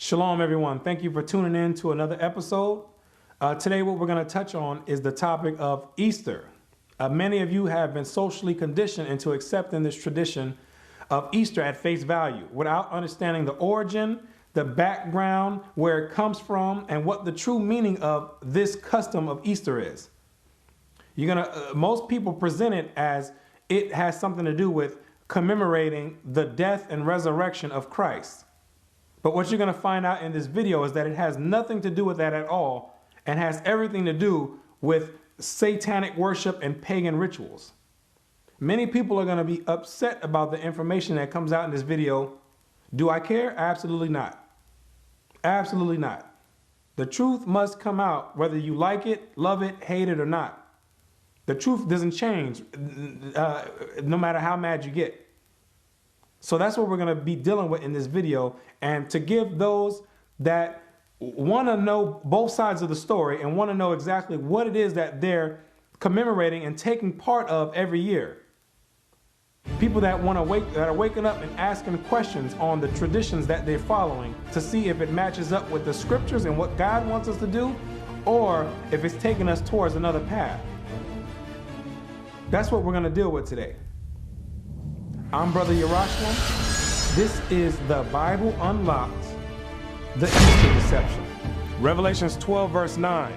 Shalom, everyone. Thank you for tuning in to another episode. Today, what we're going to touch on is the topic of Easter. Many of you have been socially conditioned into accepting this tradition of Easter at face value without understanding the origin, the background, where it comes from, and what the true meaning of this custom of Easter is. Most people present it as it has something to do with commemorating the death and resurrection of Christ. But what you're going to find out in this video is that it has nothing to do with that at all and has everything to do with satanic worship and pagan rituals. Many people are going to be upset about the information that comes out in this video. Do I care? Absolutely not. Absolutely not. The truth must come out whether you like it, love it, hate it or not. The truth doesn't change no matter how mad you get. So that's what we're going to be dealing with in this video, and to give those that want to know both sides of the story and want to know exactly what it is that they're commemorating and taking part of every year. People that are waking up and asking questions on the traditions that they're following to see if it matches up with the scriptures and what God wants us to do, or if it's taking us towards another path. That's what we're going to deal with today. I'm Brother YAHUAH'S. This is the Bible Unlocked, the Easter Deception. Revelations 12 verse 9.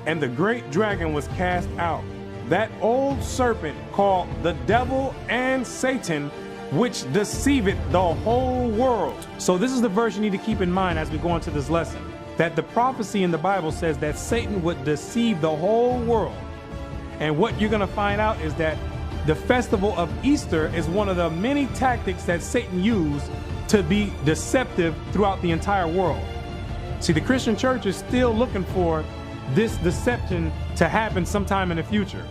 And the great dragon was cast out, that old serpent called the devil and Satan, which deceiveth the whole world. So this is the verse you need to keep in mind as we go into this lesson, that the prophecy in the Bible says that Satan would deceive the whole world. And what you're going to find out is that the festival of Easter is one of the many tactics that Satan used to be deceptive throughout the entire world. See, the Christian church is still looking for this deception to happen sometime in the future.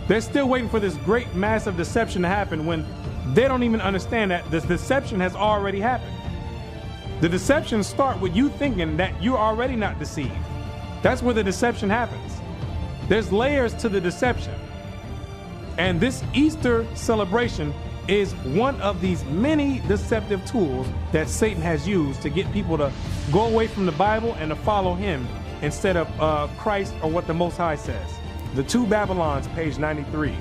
They're still waiting for this great massive deception to happen when they don't even understand that this deception has already happened. The deception starts with you thinking that you're already not deceived. That's where the deception happens. There's layers to the deception. And this Easter celebration is one of these many deceptive tools that Satan has used to get people to go away from the Bible and to follow him instead of Christ or what the Most High says. The Two Babylons, page 93.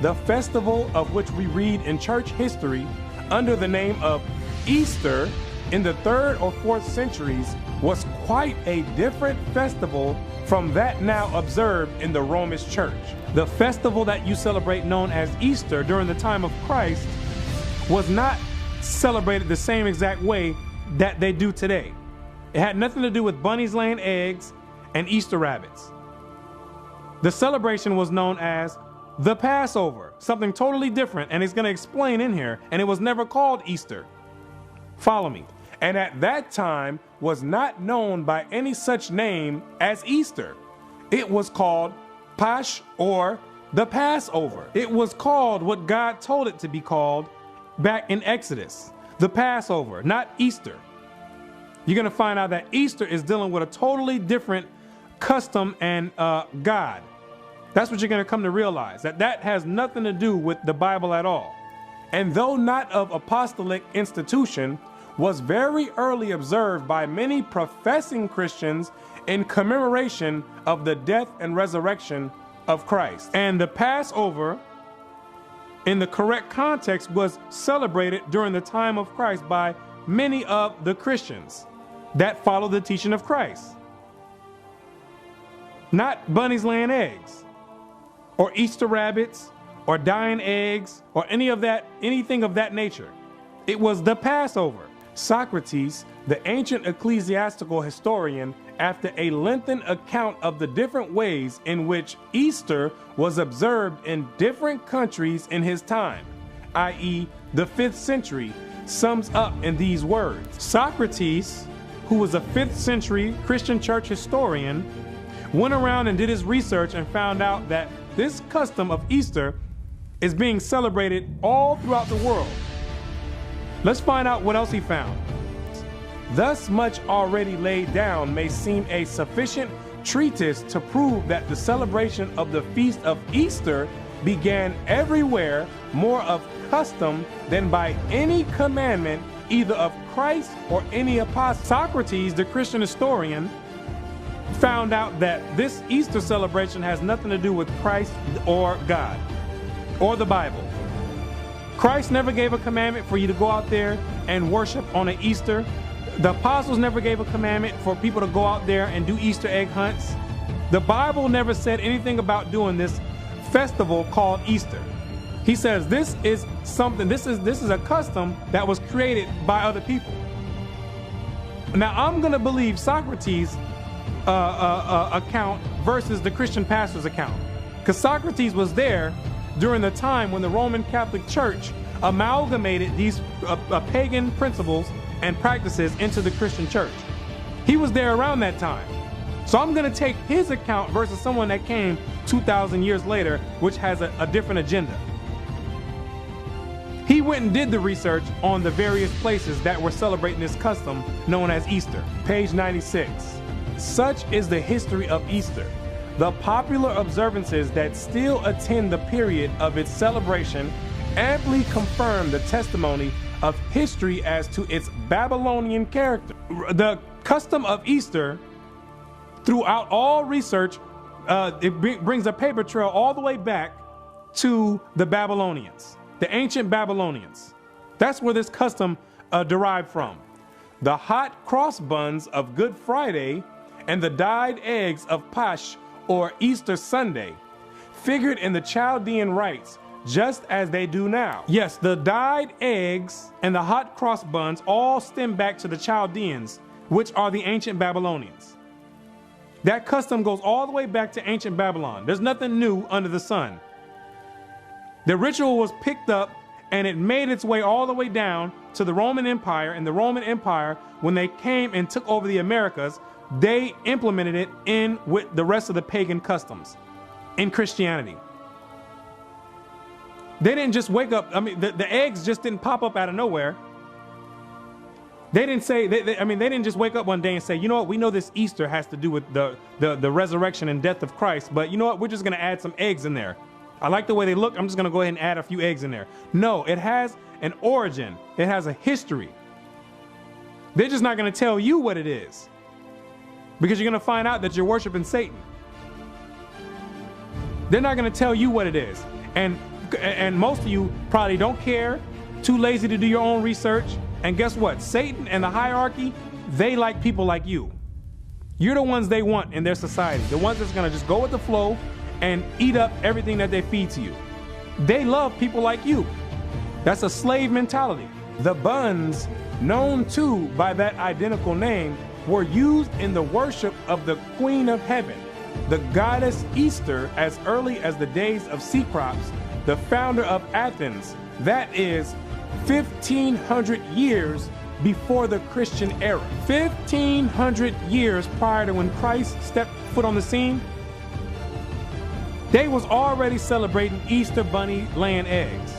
The festival of which we read in church history under the name of Easter in the 3rd or 4th centuries was quite a different festival from that now observed in the Roman church. The festival that you celebrate, known as Easter during the time of Christ, was not celebrated the same exact way that they do today. It had nothing to do with bunnies laying eggs and Easter rabbits. The celebration was known as the Passover, something totally different, and it's going to explain in here, and it was never called Easter. Follow me. And at that time was not known by any such name as Easter. It was called Pasch, or the Passover. It was called what God told it to be called back in Exodus, the Passover, not Easter. You're going to find out that Easter is dealing with a totally different custom and God. That's what you're going to come to realize, that has nothing to do with the Bible at all. And though not of apostolic institution, was very early observed by many professing Christians in commemoration of the death and resurrection of Christ. And the Passover, in the correct context, was celebrated during the time of Christ by many of the Christians that follow the teaching of Christ. Not bunnies laying eggs, or Easter rabbits, or dying eggs, or anything of that nature. It was the Passover. Socrates, the ancient ecclesiastical historian, after a lengthened account of the different ways in which Easter was observed in different countries in his time, i.e. the 5th century, sums up in these words. Socrates, who was a 5th century Christian church historian, went around and did his research and found out that this custom of Easter is being celebrated all throughout the world. Let's find out what else he found. Thus much already laid down may seem a sufficient treatise to prove that the celebration of the feast of Easter began everywhere more of custom than by any commandment either of Christ or any apostle. Socrates, the Christian historian, found out that this Easter celebration has nothing to do with Christ or God or the Bible. Christ never gave a commandment for you to go out there and worship on an Easter. The apostles never gave a commandment for people to go out there and do Easter egg hunts. The Bible never said anything about doing this festival called Easter. He says this is something, this is a custom that was created by other people. Now I'm going to believe Socrates' account versus the Christian pastor's account, because Socrates was there during the time when the Roman Catholic Church amalgamated these pagan principles and practices into the Christian church. He was there around that time. So I'm going to take his account versus someone that came 2,000 years later, which has a different agenda. He went and did the research on the various places that were celebrating this custom known as Easter. Page 96. Such is the history of Easter. The popular observances that still attend the period of its celebration amply confirm the testimony of history as to its Babylonian character. The custom of Easter, throughout all research, it brings a paper trail all the way back to the Babylonians, the ancient Babylonians. That's where this custom derived from. The hot cross buns of Good Friday and the dyed eggs of Pasch, or Easter Sunday, figured in the Chaldean rites just as they do now. Yes, the dyed eggs and the hot cross buns all stem back to the Chaldeans, which are the ancient Babylonians. That custom goes all the way back to ancient Babylon. There's nothing new under the sun. The ritual was picked up and it made its way all the way down to the Roman Empire. And the Roman Empire, when they came and took over the Americas, they implemented it in with the rest of the pagan customs in Christianity. They didn't just wake up. I mean, the eggs just didn't pop up out of nowhere. They didn't say, they didn't just wake up one day and say, you know what, we know this Easter has to do with the resurrection and death of Christ, but you know what, we're just going to add some eggs in there. I like the way they look. I'm just going to go ahead and add a few eggs in there. No, it has an origin. It has a history. They're just not going to tell you what it is, because you're going to find out that you're worshiping Satan. They're not going to tell you what it is. And most of you probably don't care, too lazy to do your own research. And guess what? Satan and the hierarchy, they like people like you. You're the ones they want in their society. The ones that's going to just go with the flow and eat up everything that they feed to you. They love people like you. That's a slave mentality. The buns, known too by that identical name, were used in the worship of the Queen of Heaven, the goddess Easter, as early as the days of Cecrops, the founder of Athens. That is 1,500 years before the Christian era. 1,500 years prior to when Christ stepped foot on the scene, they was already celebrating Easter bunny laying eggs.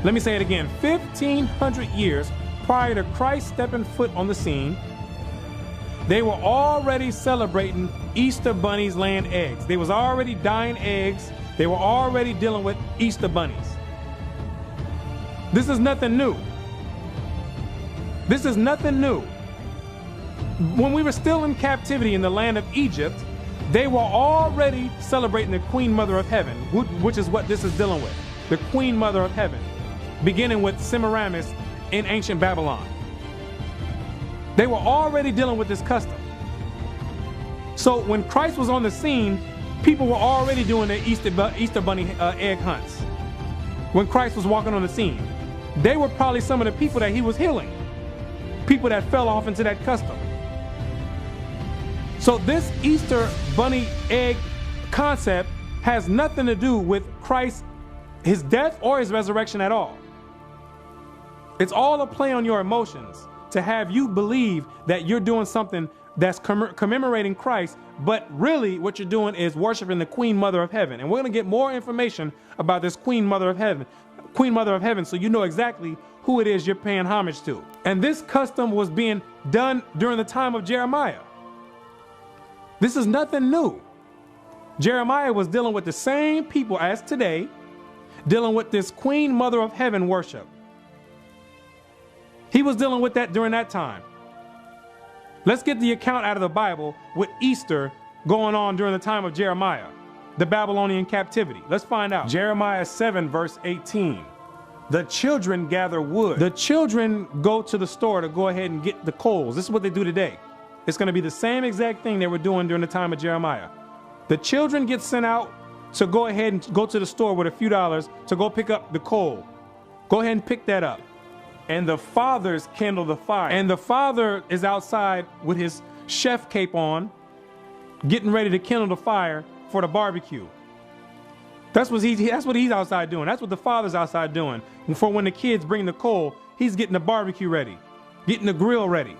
Let me say it again. 1,500 years prior to Christ stepping foot on the scene, they were already celebrating Easter bunnies laying eggs. They was already dyeing eggs. They were already dealing with Easter bunnies. This is nothing new. This is nothing new. When we were still in captivity in the land of Egypt, they were already celebrating the Queen Mother of Heaven, which is what this is dealing with. The Queen Mother of Heaven, beginning with Semiramis in ancient Babylon. They were already dealing with this custom. So when Christ was on the scene, people were already doing their Easter bunny egg hunts. When Christ was walking on the scene, they were probably some of the people that he was healing. People that fell off into that custom. So this Easter bunny egg concept has nothing to do with Christ, his death or his resurrection at all. It's all a play on your emotions to have you believe that you're doing something that's commemorating Christ, but really what you're doing is worshiping the Queen Mother of Heaven. And we're going to get more information about this Queen Mother of Heaven, so you know exactly who it is you're paying homage to. And this custom was being done during the time of Jeremiah. This is nothing new. Jeremiah was dealing with the same people as today, dealing with this Queen Mother of Heaven worship. He was dealing with that during that time. Let's get the account out of the Bible with Easter going on during the time of Jeremiah, the Babylonian captivity. Let's find out. Jeremiah 7 verse 18. The children gather wood. The children go to the store to go ahead and get the coals. This is what they do today. It's going to be the same exact thing they were doing during the time of Jeremiah. The children get sent out to go ahead and go to the store with a few dollars to go pick up the coal. Go ahead and pick that up. And the fathers kindle the fire. And the father is outside with his chef cape on, getting ready to kindle the fire for the barbecue. That's what he's outside doing. That's what the father's outside doing. And for when the kids bring the coal, he's getting the barbecue ready, getting the grill ready.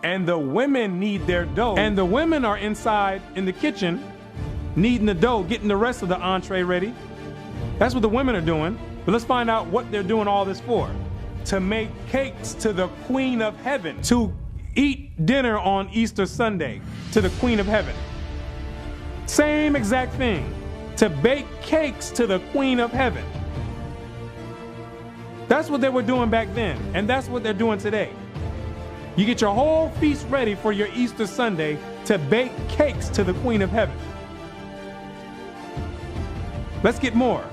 And the women need their dough. And the women are inside in the kitchen, kneading the dough, getting the rest of the entree ready. That's what the women are doing. But let's find out what they're doing all this for. To make cakes to the Queen of Heaven. To eat dinner on Easter Sunday to the Queen of Heaven. Same exact thing. To bake cakes to the Queen of Heaven. That's what they were doing back then. And that's what they're doing today. You get your whole feast ready for your Easter Sunday to bake cakes to the Queen of Heaven. Let's get more.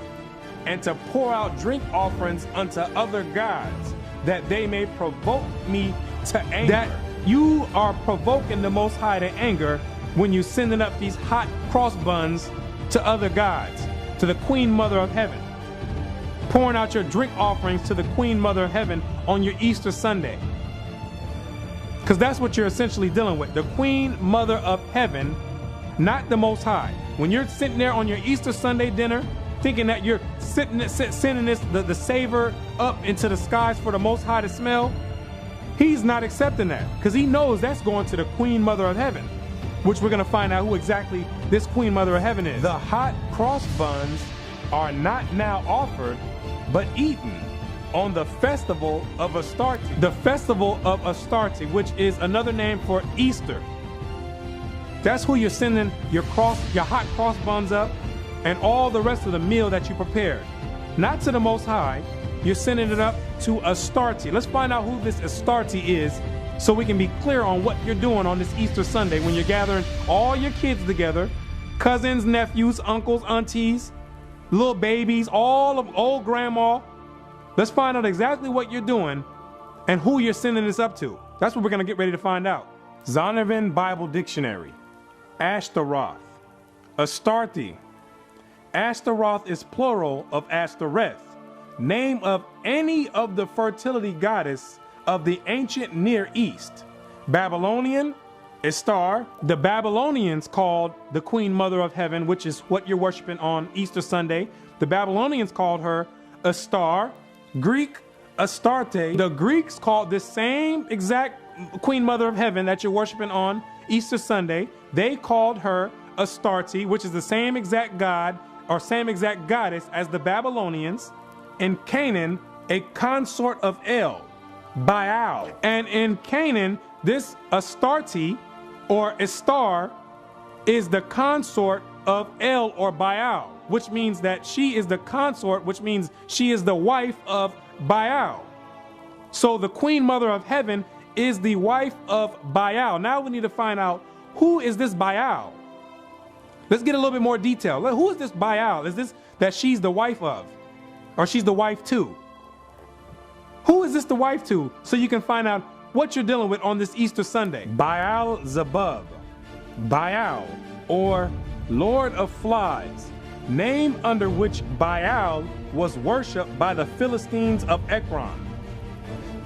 And to pour out drink offerings unto other gods, that they may provoke me to anger. That you are provoking the Most High to anger when you're sending up these hot cross buns to other gods, to the Queen Mother of Heaven. Pouring out your drink offerings to the Queen Mother of Heaven on your Easter Sunday. Because that's what you're essentially dealing with. The Queen Mother of Heaven, not the Most High. When you're sitting there on your Easter Sunday dinner, thinking that you're sending the savor up into the skies for the Most High to smell, he's not accepting that, because he knows that's going to the Queen Mother of Heaven, which we're going to find out who exactly this Queen Mother of Heaven is. The hot cross buns are not now offered, but eaten on the festival of Astarte. The festival of Astarte, which is another name for Easter. That's who you're sending your hot cross buns up and all the rest of the meal that you prepared. Not to the Most High, you're sending it up to Astarte. Let's find out who this Astarte is so we can be clear on what you're doing on this Easter Sunday when you're gathering all your kids together, cousins, nephews, uncles, aunties, little babies, all of old grandma. Let's find out exactly what you're doing and who you're sending this up to. That's what we're going to get ready to find out. Zondervan Bible Dictionary. Ashtaroth. Astarte. Ashtaroth is plural of Ashtoreth, name of any of the fertility goddess of the ancient Near East. Babylonian, Ishtar. The Babylonians called the Queen Mother of Heaven, which is what you're worshiping on Easter Sunday. The Babylonians called her Ishtar. Greek, Astarte. The Greeks called this same exact Queen Mother of Heaven that you're worshiping on Easter Sunday. They called her Astarte, which is the same exact god or same exact goddess as the Babylonians. In Canaan, a consort of El, Baal. And in Canaan, this Astarte or Ishtar is the consort of El or Baal, which means that she is the consort, which means she is the wife of Baal. So the Queen Mother of Heaven is the wife of Baal. Now we need to find out, who is this Baal? Let's get a little bit more detail. Who is this Baal? Is this that she's the wife of? Or she's the wife to? Who is this the wife to? So you can find out what you're dealing with on this Easter Sunday. Baal-zebub. Baal, or Lord of Flies, name under which Baal was worshipped by the Philistines of Ekron.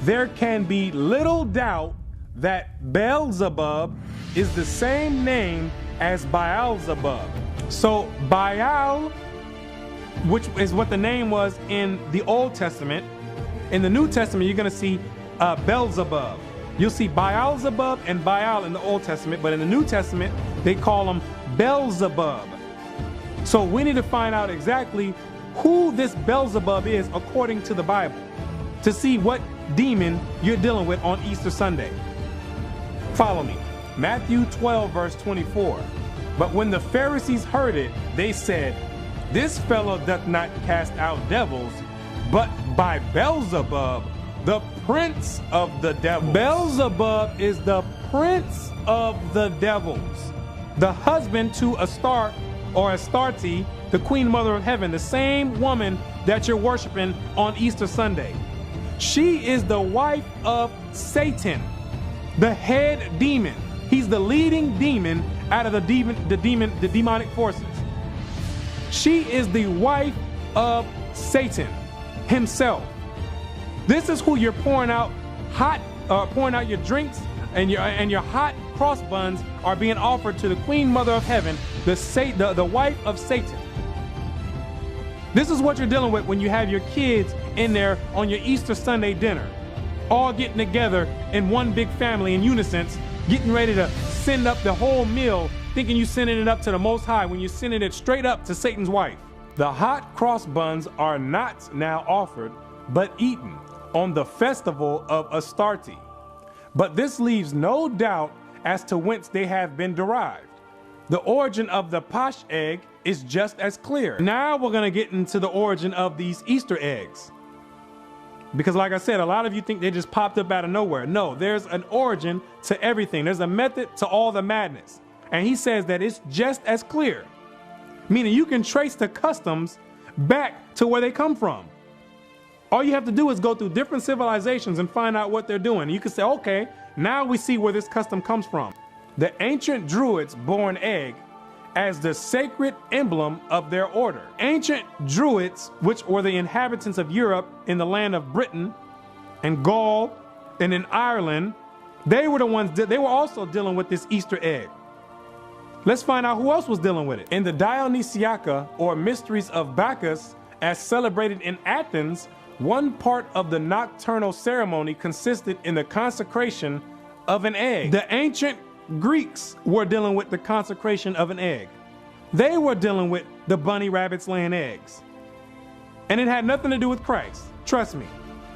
There can be little doubt that Beelzebub is the same name as Baal-zebub. So Baal, which is what the name was in the Old Testament, in the New Testament you're going to see Beelzebub. You'll see Baal-zebub and Baal in the Old Testament, but in the New Testament they call him Beelzebub. So we need to find out exactly who this Beelzebub is according to the Bible, to see what demon you're dealing with on Easter Sunday. Follow me. Matthew 12 verse 24. But when the Pharisees heard it, they said, this fellow doth not cast out devils, but by Beelzebub, the prince of the devils. Beelzebub is the prince of the devils, the husband to Astarte or Astarte, the queen mother of heaven, the same woman that you're worshiping on Easter Sunday. She is the wife of Satan, the head demon. He's the leading demon out of the demonic forces. She is the wife of Satan himself. This is who you're pouring out your drinks, and your hot cross buns are being offered to the queen mother of heaven, the wife of Satan. This is what you're dealing with when you have your kids in there on your Easter Sunday dinner, all getting together in one big family in unison, getting ready to send up the whole meal, thinking you're sending it up to the Most High when you're sending it straight up to Satan's wife. The hot cross buns are not now offered, but eaten on the festival of Astarte. But this leaves no doubt as to whence they have been derived. The origin of the posh egg is just as clear. Now we're going to get into the origin of these Easter eggs. Because like I said, a lot of you think they just popped up out of nowhere. No, there's an origin to everything. There's a method to all the madness. And he says that it's just as clear. Meaning you can trace the customs back to where they come from. All you have to do is go through different civilizations and find out what they're doing. You can say, okay, now we see where this custom comes from. The ancient Druids bore an egg as the sacred emblem of their order. Ancient Druids, which were the inhabitants of Europe in the land of Britain and Gaul and in Ireland, they were the ones, they were also dealing with this Easter egg. Let's find out who else was dealing with it. In the Dionysiaca, or Mysteries of Bacchus, as celebrated in Athens, one part of the nocturnal ceremony consisted in the consecration of an egg. The ancient Greeks were dealing with the consecration of an egg. They were dealing with the bunny rabbits laying eggs. And it had nothing to do with Christ. Trust me.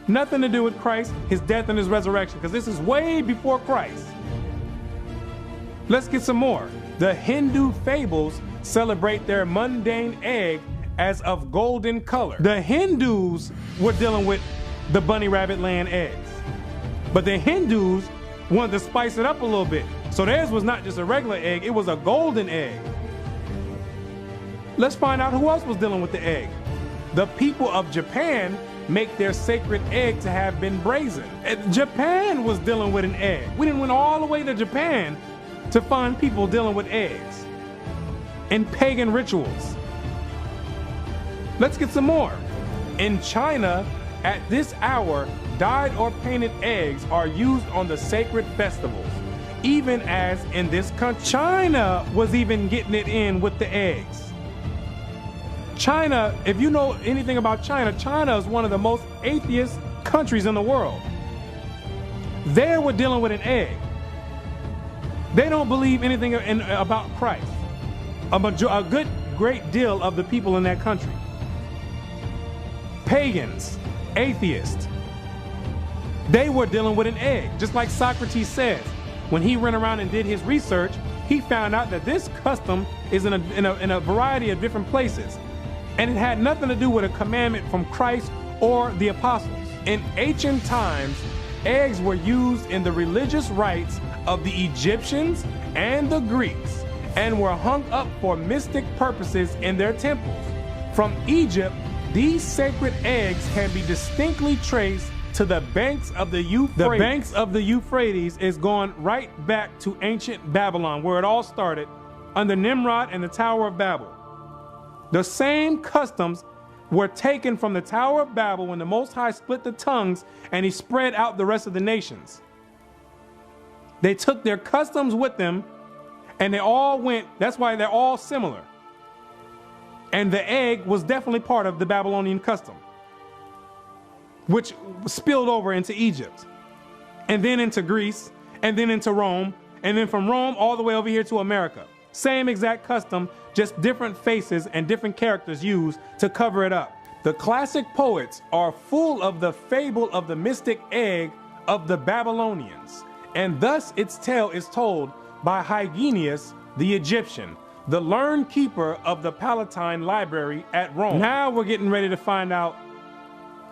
Nothing to do with Christ, his death and his resurrection, because this is way before Christ. Let's get some more. The Hindu fables celebrate their mundane egg as of golden color. The Hindus were dealing with the bunny rabbit laying eggs. But the Hindus wanted to spice it up a little bit. So theirs was not just a regular egg, it was a golden egg. Let's find out who else was dealing with the egg. The people of Japan make their sacred egg to have been brazen. Japan was dealing with an egg. We didn't went all the way to Japan to find people dealing with eggs in pagan rituals. Let's get some more. In China, at this hour, dyed or painted eggs are used on the sacred festivals, even as in this country. China was even getting it in with the eggs. China, if you know anything about China, China is one of the most atheist countries in the world. They were dealing with an egg. They don't believe anything about Christ. A great deal of the people in that country. Pagans, atheists, they were dealing with an egg. Just like Socrates says, when he went around and did his research, he found out that this custom is in a variety of different places. And it had nothing to do with a commandment from Christ or the apostles. In ancient times, eggs were used in the religious rites of the Egyptians and the Greeks and were hung up for mystic purposes in their temples. From Egypt, these sacred eggs can be distinctly traced to the banks of the Euphrates. The banks of the Euphrates is going right back to ancient Babylon, where it all started, under Nimrod and the Tower of Babel. The same customs were taken from the Tower of Babel when the Most High split the tongues and he spread out the rest of the nations. They took their customs with them and they all went, that's why they're all similar. And the egg was definitely part of the Babylonian custom, which spilled over into Egypt, and then into Greece, and then into Rome, and then from Rome all the way over here to America. Same exact custom, just different faces and different characters used to cover it up. The classic poets are full of the fable of the mystic egg of the Babylonians, and thus its tale is told by Hyginus the Egyptian, the learned keeper of the Palatine Library at Rome. Now we're getting ready to find out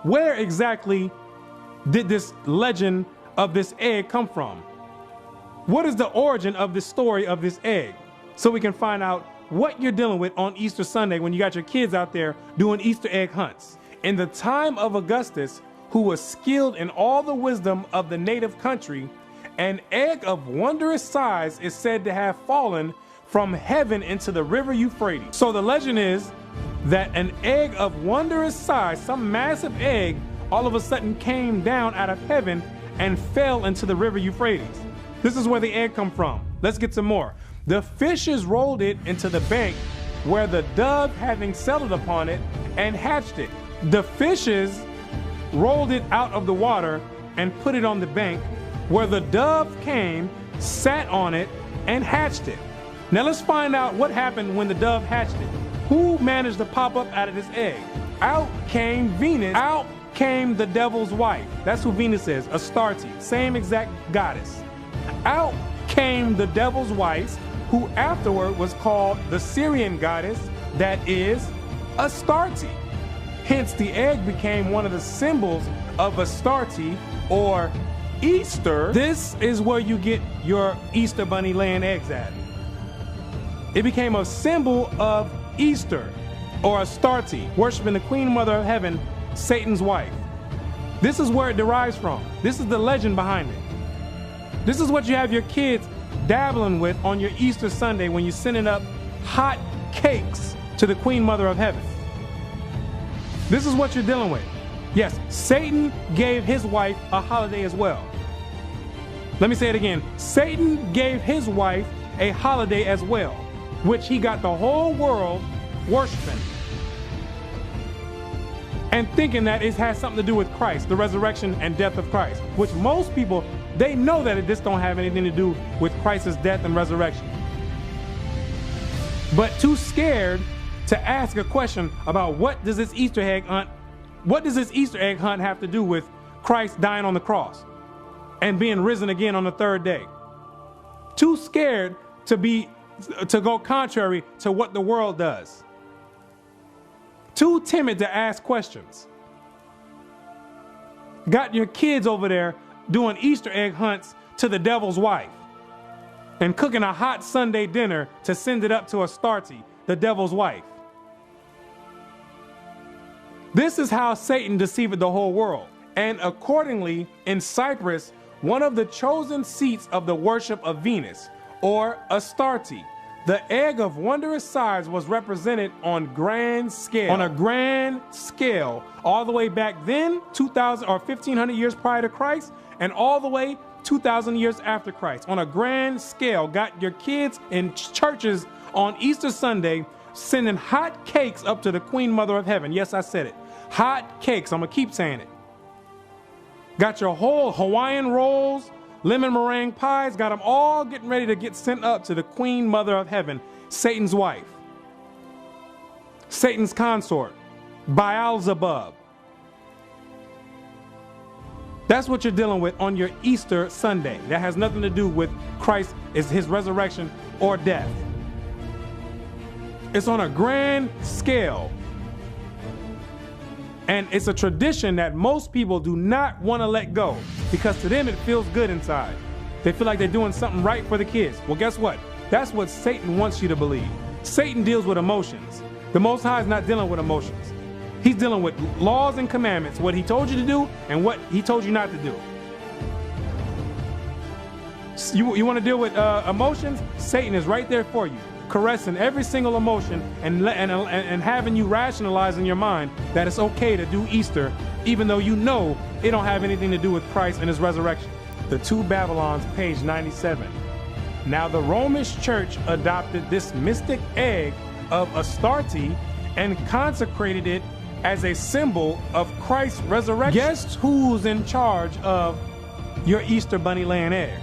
where exactly did this legend of this egg come from? What is the origin of the story of this egg? So we can find out what you're dealing with on Easter Sunday when you got your kids out there doing Easter egg hunts. In the time of Augustus, who was skilled in all the wisdom of the native country, an egg of wondrous size is said to have fallen from heaven into the river Euphrates. So the legend is that an egg of wondrous size, some massive egg, all of a sudden came down out of heaven and fell into the river Euphrates. This is where the egg come from. Let's get some more. The fishes rolled it into the bank where the dove having settled upon it and hatched it. The fishes rolled it out of the water and put it on the bank where the dove came, sat on it, and hatched it. Now let's find out what happened when the dove hatched it. Who managed to pop up out of this egg? Out came Venus. Out came the devil's wife. That's who Venus is, Astarte, same exact goddess. Out came the devil's wife, who afterward was called the Syrian goddess, that is Astarte. Hence, the egg became one of the symbols of Astarte, or Easter. This is where you get your Easter bunny laying eggs at. It became a symbol of Easter, or Astarte, worshiping the Queen Mother of Heaven, Satan's wife. This is where it derives from. This is the legend behind it. This is what you have your kids dabbling with on your Easter Sunday when you're sending up hot cakes to the Queen Mother of Heaven. This is what you're dealing with. Yes, Satan gave his wife a holiday as well. Let me say it again. Satan gave his wife a holiday as well, which he got the whole world worshiping and thinking that it has something to do with Christ, the resurrection and death of Christ, which most people, they know that this don't have anything to do with Christ's death and resurrection. But too scared to ask a question about what does this Easter egg hunt have to do with Christ dying on the cross and being risen again on the third day. Too scared to go contrary to what the world does. Too timid to ask questions. Got your kids over there doing Easter egg hunts to the devil's wife and cooking a hot Sunday dinner to send it up to Astarte, the devil's wife. This is how Satan deceived the whole world. And accordingly, in Cyprus, one of the chosen seats of the worship of Venus, or Astarte, the egg of wondrous size was represented on grand scale. On a grand scale, all the way back then, 2,000 or 1,500 years prior to Christ, and all the way 2,000 years after Christ. On a grand scale, got your kids in churches on Easter Sunday sending hot cakes up to the Queen Mother of Heaven. Yes, I said it. Hot cakes. I'm going to keep saying it. Got your whole Hawaiian rolls, lemon meringue pies, got them all getting ready to get sent up to the Queen Mother of Heaven, Satan's wife, Satan's consort, Beelzebub. That's what you're dealing with on your Easter Sunday. That has nothing to do with Christ, is his resurrection or death. It's on a grand scale. And it's a tradition that most people do not want to let go because to them it feels good inside. They feel like they're doing something right for the kids. Well, guess what? That's what Satan wants you to believe. Satan deals with emotions. The Most High is not dealing with emotions. He's dealing with laws and commandments, what he told you to do and what he told you not to do. You want to deal with emotions? Satan is right there for you, caressing every single emotion and having you rationalize in your mind that it's okay to do Easter, even though you know it don't have anything to do with Christ and his resurrection. The Two Babylons, page 97. Now the Romish church adopted this mystic egg of Astarte and consecrated it as a symbol of Christ's resurrection. Guess who's in charge of your Easter bunny laying eggs?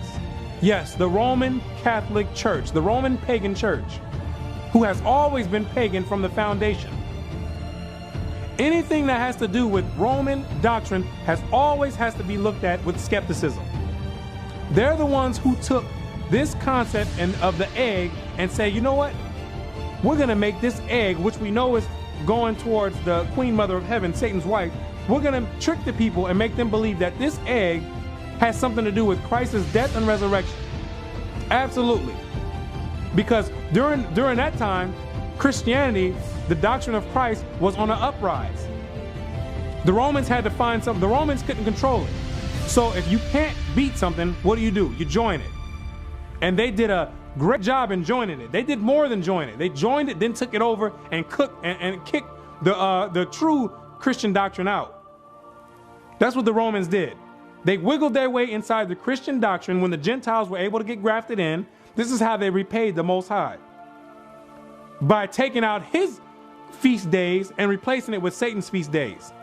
Yes, the Roman Catholic Church, the Roman pagan church, who has always been pagan from the foundation. Anything that has to do with Roman doctrine always has to be looked at with skepticism. They're the ones who took this concept of the egg and say, you know what? We're going to make this egg, which we know is going towards the Queen Mother of Heaven, Satan's wife, we're going to trick the people and make them believe that this egg has something to do with Christ's death and resurrection. Absolutely. Because during that time, Christianity, the doctrine of Christ, was on an uprise. The Romans had to find something. The Romans couldn't control it. So if you can't beat something, what do? You join it. And they did a great job in joining it. They did more than join it. They joined it, then took it over and cooked and kicked the true Christian doctrine out. That's what the Romans did. They wiggled their way inside the Christian doctrine when the Gentiles were able to get grafted in. This is how they repaid the Most High. By taking out his feast days and replacing it with Satan's feast days.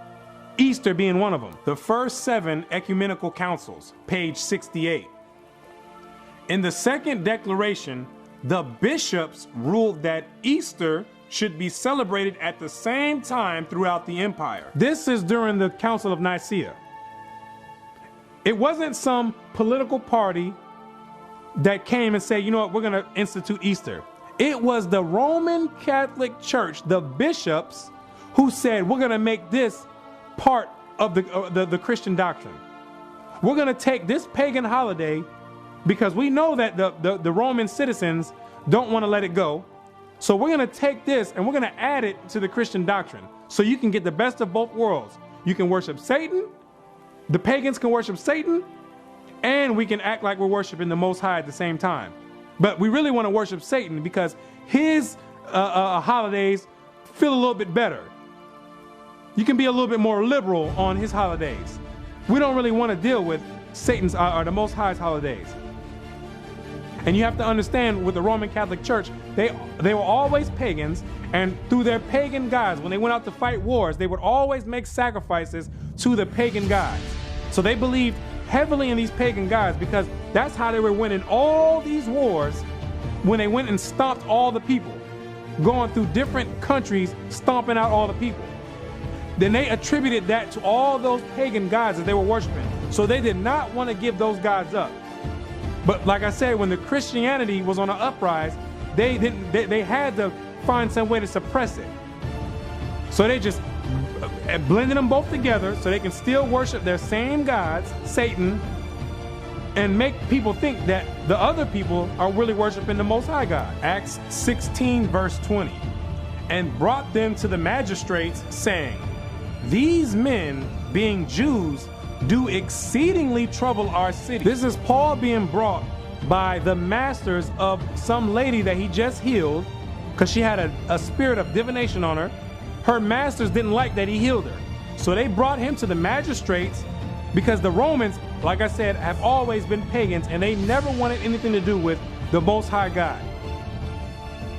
Easter being one of them. The first 7 ecumenical councils, page 68. In the second declaration, the bishops ruled that Easter should be celebrated at the same time throughout the empire. This is during the Council of Nicaea. It wasn't some political party that came and said, you know what, we're going to institute Easter. It was the Roman Catholic Church, the bishops, who said, we're going to make this part of the Christian doctrine. We're going to take this pagan holiday because we know that the Roman citizens don't want to let it go. So we're going to take this and we're going to add it to the Christian doctrine so you can get the best of both worlds. You can worship Satan, the pagans can worship Satan, and we can act like we're worshiping the Most High at the same time. But we really want to worship Satan because his holidays feel a little bit better. You can be a little bit more liberal on his holidays. We don't really want to deal with Satan's or the Most High's holidays. And you have to understand, with the Roman Catholic Church, they were always pagans, and through their pagan gods, when they went out to fight wars, they would always make sacrifices to the pagan gods. So they believed heavily in these pagan gods because that's how they were winning all these wars when they went and stomped all the people, going through different countries, stomping out all the people. Then they attributed that to all those pagan gods that they were worshiping. So they did not want to give those gods up. But like I said, when the Christianity was on an uprise, they had to find some way to suppress it. So they just blended them both together so they can still worship their same gods, Satan, and make people think that the other people are really worshiping the Most High God. Acts 16 verse 20. And brought them to the magistrates, saying, these men, being Jews, do exceedingly trouble our city. This is Paul being brought by the masters of some lady that he just healed because she had a spirit of divination on her. Her masters didn't like that he healed her. So they brought him to the magistrates because the Romans, like I said, have always been pagans and they never wanted anything to do with the Most High God.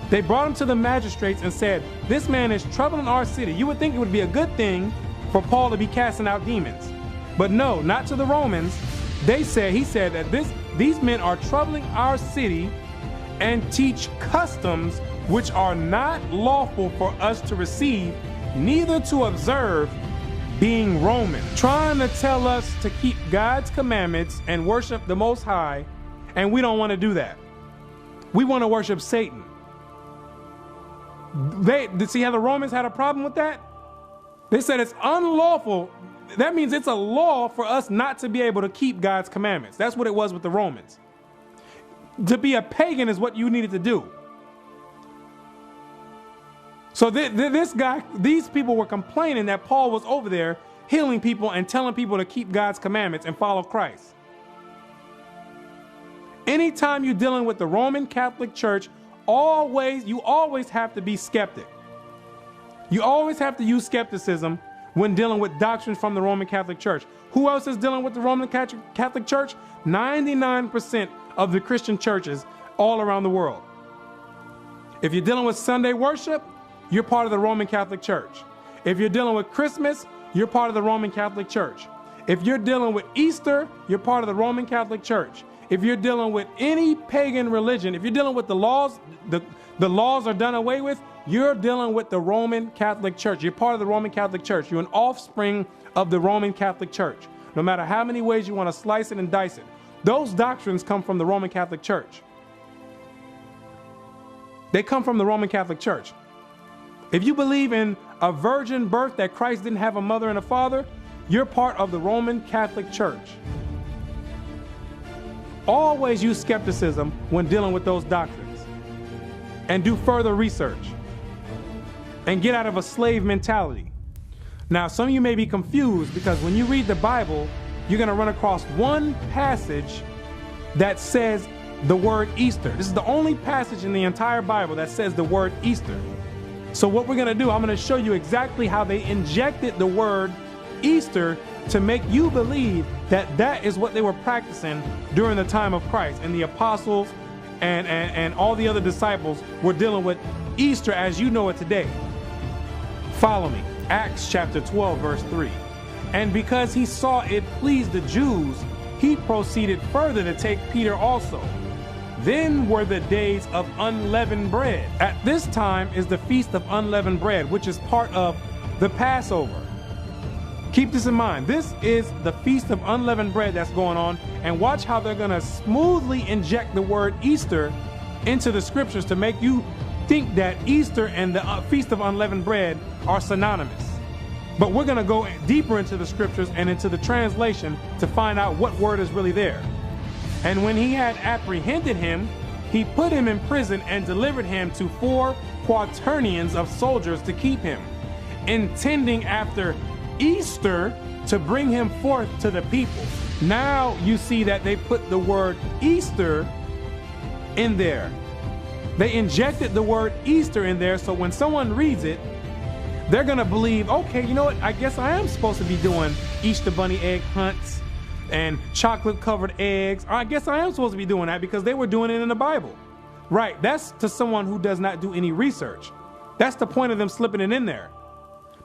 They brought him to the magistrates and said, this man is troubling our city. You would think it would be a good thing for Paul to be casting out demons. But no, not to the Romans. He said that these men are troubling our city and teach customs which are not lawful for us to receive, neither to observe, being Roman. Trying to tell us to keep God's commandments and worship the Most High, and we don't want to do that. We want to worship Satan. See how the Romans had a problem with that? They said it's unlawful. That means it's a law for us not to be able to keep God's commandments. That's what it was with the Romans. To be a pagan is what you needed to do. So these people were complaining that Paul was over there healing people and telling people to keep God's commandments and follow Christ. Anytime you're dealing with the Roman Catholic Church, you always have to be skeptic. You always have to use skepticism when dealing with doctrines from the Roman Catholic Church. Who else is dealing with the Roman Catholic Church? 99% of the Christian churches all around the world. If you're dealing with Sunday worship, you're part of the Roman Catholic Church. If you're dealing with Christmas, you're part of the Roman Catholic Church. If you're dealing with Easter, you're part of the Roman Catholic Church. If you're dealing with any pagan religion, if you're dealing with the laws, the laws are done away with, you're dealing with the Roman Catholic Church. You're part of the Roman Catholic Church. You're an offspring of the Roman Catholic Church. No matter how many ways you want to slice it and dice it, those doctrines come from the Roman Catholic Church. They come from the Roman Catholic Church. If you believe in a virgin birth, that Christ didn't have a mother and a father, you're part of the Roman Catholic Church. Always use skepticism when dealing with those doctrines, and do further research, and get out of a slave mentality. Now, some of you may be confused because when you read the Bible, you're going to run across one passage that says the word Easter. This is the only passage in the entire Bible that says the word Easter. So what we're going to do, I'm going to show you exactly how they injected the word Easter to make you believe that that is what they were practicing during the time of Christ. And the apostles and all the other disciples were dealing with Easter as you know it today. Follow me. Acts chapter 12, verse 3. And because he saw it pleased the Jews, he proceeded further to take Peter also. Then were the days of unleavened bread. At this time is the feast of unleavened bread, which is part of the Passover. Keep this in mind. This is the feast of unleavened bread that's going on, and watch how they're going to smoothly inject the word Easter into the scriptures to make you think that Easter and the feast of unleavened bread are synonymous. But we're going to go deeper into the scriptures and into the translation to find out what word is really there. And when he had apprehended him, he put him in prison and delivered him to 4 quaternions of soldiers to keep him, intending after Easter to bring him forth to the people. Now you see that they put the word Easter in there. They injected the word Easter in there, so when someone reads it, they're gonna believe, okay, you know what, I guess I am supposed to be doing Easter bunny egg hunts and chocolate covered eggs. I guess I am supposed to be doing that because they were doing it in the Bible. Right, that's to someone who does not do any research. That's the point of them slipping it in there.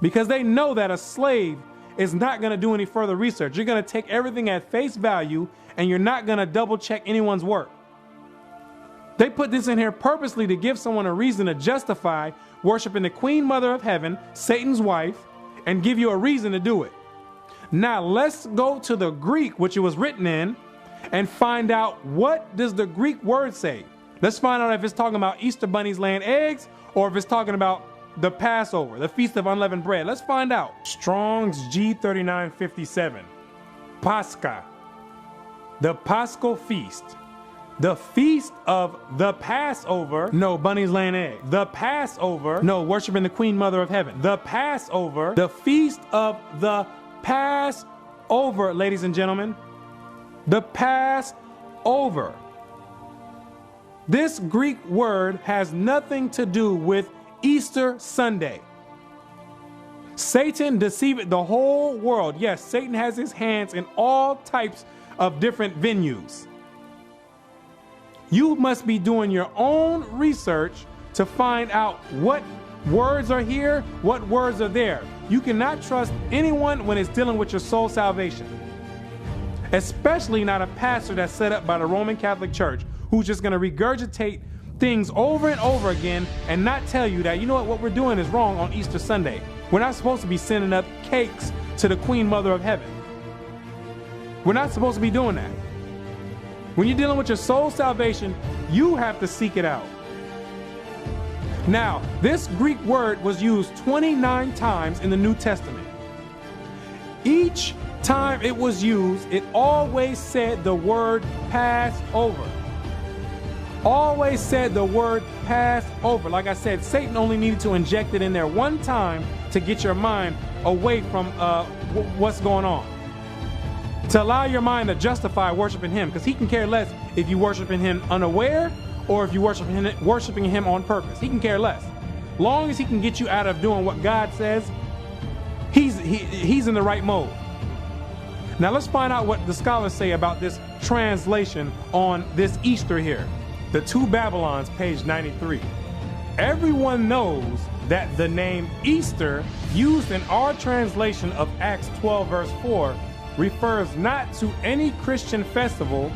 Because they know that a slave is not gonna do any further research. You're gonna take everything at face value and you're not gonna double check anyone's work. They put this in here purposely to give someone a reason to justify worshiping the Queen Mother of Heaven, Satan's wife, and give you a reason to do it. Now let's go to the Greek, which it was written in, and find out what does the Greek word say. Let's find out if it's talking about Easter bunnies laying eggs or if it's talking about the Passover, the Feast of Unleavened Bread. Let's find out. Strong's G3957. Pascha, the Paschal Feast. The feast of the Passover, no, bunnies laying eggs. The Passover, no, worshiping the Queen Mother of Heaven. The Passover, the feast of the Passover, ladies and gentlemen. The Passover. This Greek word has nothing to do with Easter Sunday. Satan deceived the whole world. Yes, Satan has his hands in all types of different venues. You must be doing your own research to find out what words are here, what words are there. You cannot trust anyone when it's dealing with your soul salvation. Especially not a pastor that's set up by the Roman Catholic Church who's just going to regurgitate things over and over again and not tell you that, you know what we're doing is wrong on Easter Sunday. We're not supposed to be sending up cakes to the Queen Mother of Heaven. We're not supposed to be doing that. When you're dealing with your soul salvation, you have to seek it out. Now, this Greek word was used 29 times in the New Testament. Each time it was used, it always said the word Passover. Always said the word Passover. Like I said, Satan only needed to inject it in there one time to get your mind away from what's going on. To allow your mind to justify worshiping him, because he can care less if you worshiping him unaware or if you worshiping him on purpose. He can care less. Long as he can get you out of doing what God says, he's in the right mode. Now let's find out what the scholars say about this translation on this Easter here. The Two Babylons, page 93. Everyone knows that the name Easter, used in our translation of Acts 12 verse 4, refers not to any Christian festival,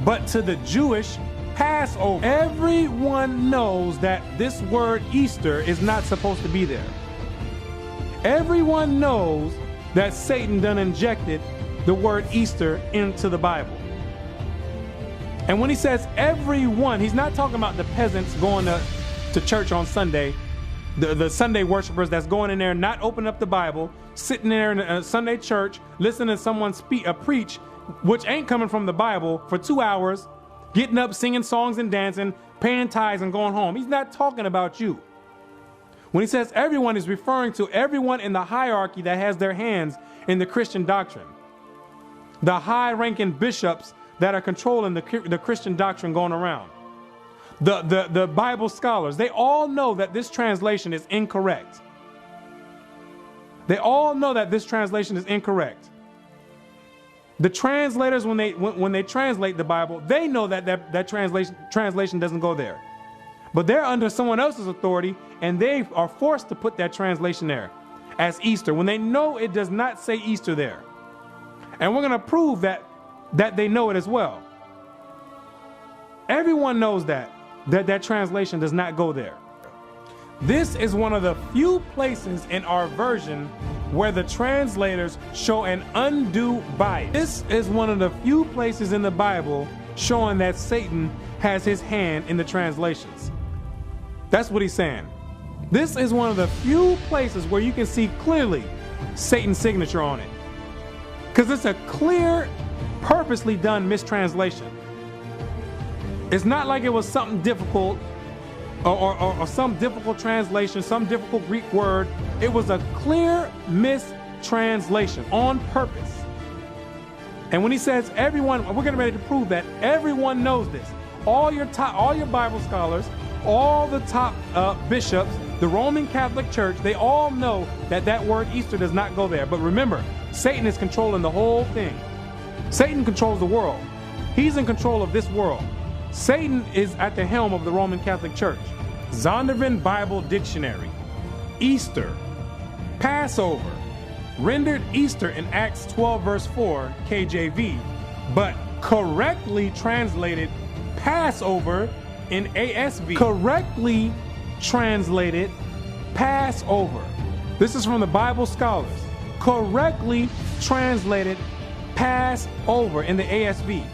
but to the Jewish Passover. Everyone knows that this word Easter is not supposed to be there. Everyone knows that Satan done injected the word Easter into the Bible. And when he says everyone, he's not talking about the peasants going to church on Sunday the Sunday worshipers that's going in there, not opening up the Bible, sitting there in a Sunday church, listening to someone preach, which ain't coming from the Bible, for 2 hours, getting up, singing songs and dancing, paying tithes and going home. He's not talking about you. When he says everyone, is referring to everyone in the hierarchy that has their hands in the Christian doctrine. The high-ranking bishops that are controlling the Christian doctrine going around. The Bible scholars, they all know that this translation is incorrect. They all know that this translation is incorrect. The translators, when they translate the Bible, they know that translation doesn't go there. But they're under someone else's authority, and they are forced to put that translation there as Easter when they know it does not say Easter there. And we're going to prove that they know it as well. Everyone knows that translation does not go there. This is one of the few places in our version where the translators show an undue bias. This is one of the few places in the Bible showing that Satan has his hand in the translations. That's what he's saying. This is one of the few places where you can see clearly Satan's signature on it. Because it's a clear, purposely done mistranslation. It's not like it was something difficult or some difficult translation, some difficult Greek word. It was a clear mistranslation on purpose. And when he says everyone, we're getting ready to prove that everyone knows this. All your Bible scholars, all the top bishops, the Roman Catholic Church, they all know that word Easter does not go there. But remember, Satan is controlling the whole thing. Satan controls the world. He's in control of this world. Satan is at the helm of the Roman Catholic Church. Zondervan Bible Dictionary. Easter, Passover, rendered Easter in Acts 12 verse 4 KJV, but correctly translated Passover in ASV. Correctly translated Passover. This is from the Bible scholars. Correctly translated Passover in the ASV.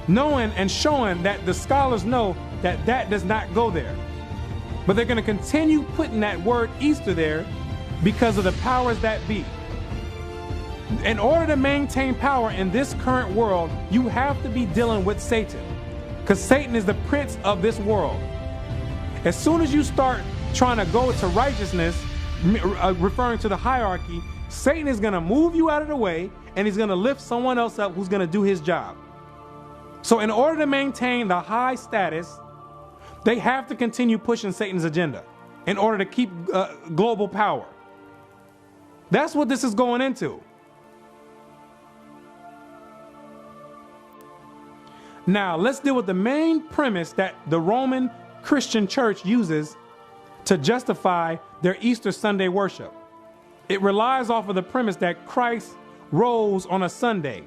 Knowing and showing that the scholars know that does not go there. But they're going to continue putting that word Easter there because of the powers that be. In order to maintain power in this current world, you have to be dealing with Satan. Because Satan is the prince of this world. As soon as you start trying to go to righteousness, referring to the hierarchy, Satan is going to move you out of the way, and he's going to lift someone else up who's going to do his job. So in order to maintain the high status, they have to continue pushing Satan's agenda in order to keep global power. That's what this is going into. Now, let's deal with the main premise that the Roman Christian Church uses to justify their Easter Sunday worship. It relies off of the premise that Christ rose on a Sunday,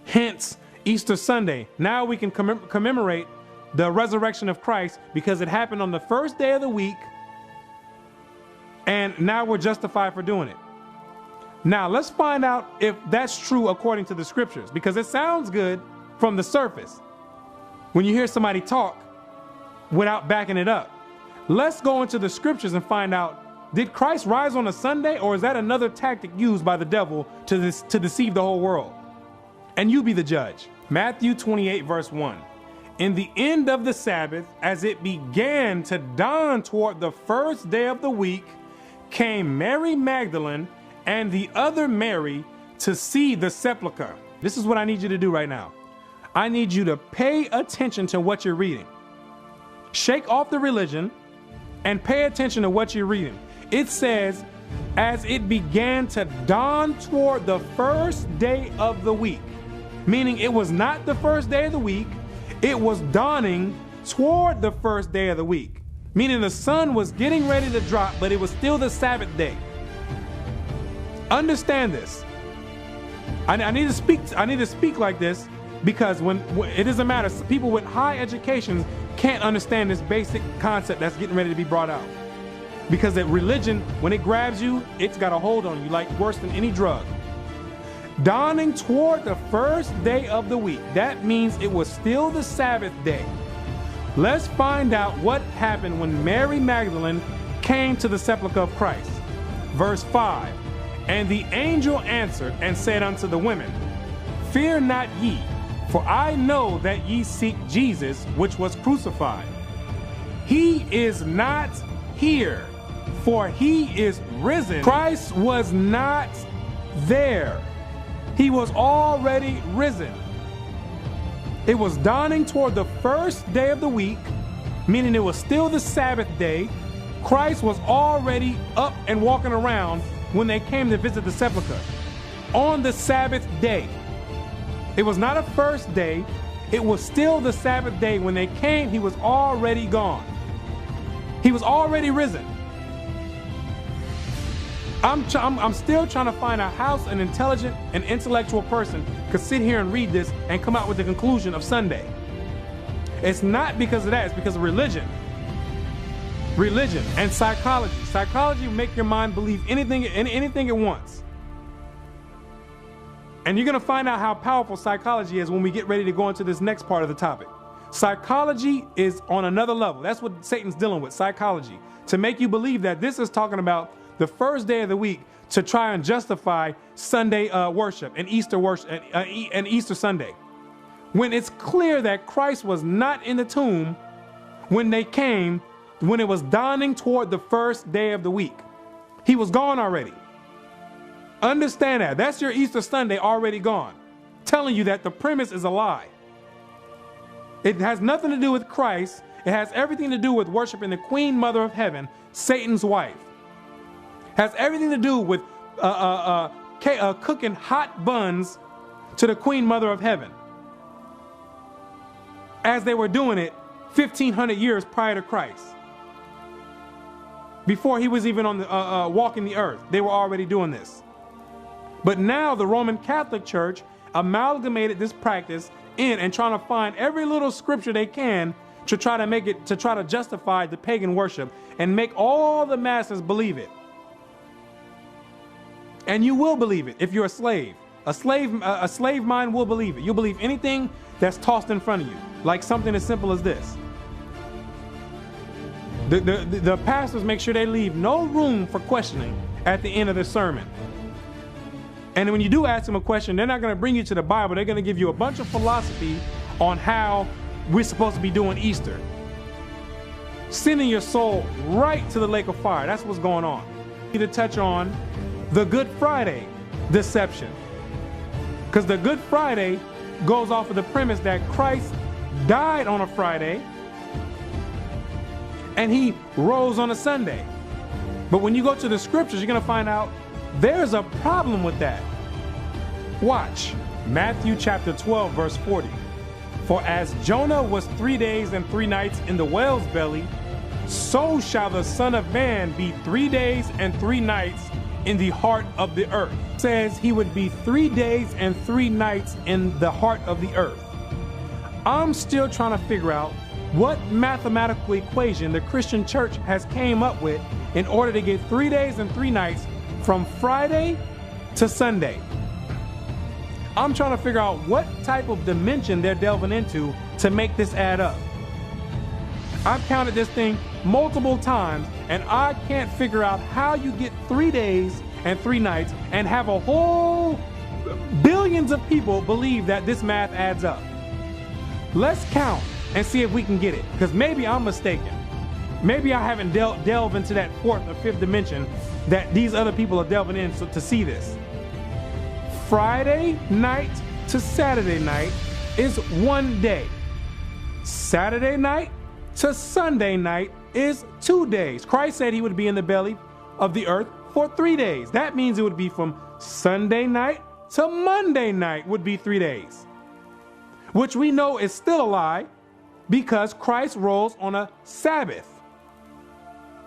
hence Easter Sunday. Now we can commemorate the resurrection of Christ because it happened on the first day of the week, and now we're justified for doing it. Now let's find out if that's true according to the scriptures, because it sounds good from the surface when you hear somebody talk without backing it up. Let's go into the scriptures and find out, did Christ rise on a Sunday, or is that another tactic used by the devil to deceive the whole world? And you be the judge. Matthew 28 verse 1. In the end of the Sabbath, as it began to dawn toward the first day of the week, came Mary Magdalene and the other Mary to see the sepulchre. This is what I need you to do right now. I need you to pay attention to what you're reading. Shake off the religion and pay attention to what you're reading. It says, as it began to dawn toward the first day of the week. Meaning it was not the first day of the week, it was dawning toward the first day of the week. Meaning the sun was getting ready to drop, but it was still the Sabbath day. Understand this. I need to speak like this, because when it doesn't matter, people with high educations can't understand this basic concept that's getting ready to be brought out. Because that religion, when it grabs you, it's got a hold on you like worse than any drug. Dawning toward the first day of the week. That means it was still the Sabbath day. Let's find out what happened when Mary Magdalene came to the sepulchre of Christ. Verse 5, and the angel answered and said unto the women, fear not ye, for I know that ye seek Jesus, which was crucified. He is not here, for he is risen. Christ was not there. He was already risen. It was dawning toward the first day of the week, meaning it was still the Sabbath day. Christ was already up and walking around when they came to visit the sepulchre on the Sabbath day. It was not a first day. It was still the Sabbath day. When they came, he was already gone. He was already risen. I'm still trying to find out how an intelligent and intellectual person could sit here and read this and come out with the conclusion of Sunday. It's not because of that. It's because of religion. Religion and psychology. Psychology will make your mind believe anything it wants. And you're going to find out how powerful psychology is when we get ready to go into this next part of the topic. Psychology is on another level. That's what Satan's dealing with, psychology. To make you believe that this is talking about the first day of the week to try and justify Sunday worship and Easter worship and Easter Sunday. When it's clear that Christ was not in the tomb when they came, when it was dawning toward the first day of the week. He was gone already. Understand that. That's your Easter Sunday already gone. Telling you that the premise is a lie. It has nothing to do with Christ. It has everything to do with worshiping the Queen Mother of Heaven, Satan's wife. Has everything to do with cooking hot buns to the Queen Mother of Heaven, as they were doing it 1,500 years prior to Christ. Before he was even on the walking the earth, they were already doing this. But now the Roman Catholic Church amalgamated this practice in and trying to find every little scripture they can to try to make it, to try to justify the pagan worship and make all the masses believe it. And you will believe it if you're a slave. A slave mind will believe it. You'll believe anything that's tossed in front of you, like something as simple as this. The pastors make sure they leave no room for questioning at the end of the sermon. And when you do ask them a question, they're not going to bring you to the Bible. They're going to give you a bunch of philosophy on how we're supposed to be doing Easter. Sending your soul right to the lake of fire. That's what's going on. We need to touch on the Good Friday deception. Because the Good Friday goes off of the premise that Christ died on a Friday and he rose on a Sunday. But when you go to the scriptures, you're going to find out there's a problem with that. Watch Matthew chapter 12, verse 40. For as Jonah was 3 days and 3 nights in the whale's belly, so shall the Son of Man be 3 days and 3 nights in the heart of the earth. It says he would be 3 days and 3 nights in the heart of the earth. I'm still trying to figure out what mathematical equation the Christian church has came up with in order to get 3 days and 3 nights from Friday to Sunday. I'm trying to figure out what type of dimension they're delving into to make this add up. I've counted this thing multiple times and I can't figure out how you get 3 days and 3 nights and have a whole billions of people believe that this math adds up. Let's count and see if we can get it, because maybe I'm mistaken. Maybe I haven't delved into that 4th or 5th dimension that these other people are delving in to see this. Friday night to Saturday night is 1 day. Saturday night to Sunday night is 2 days. Christ said he would be in the belly of the earth for 3 days. That means it would be from Sunday night to Monday night would be 3 days, which we know is still a lie because Christ rose on a Sabbath.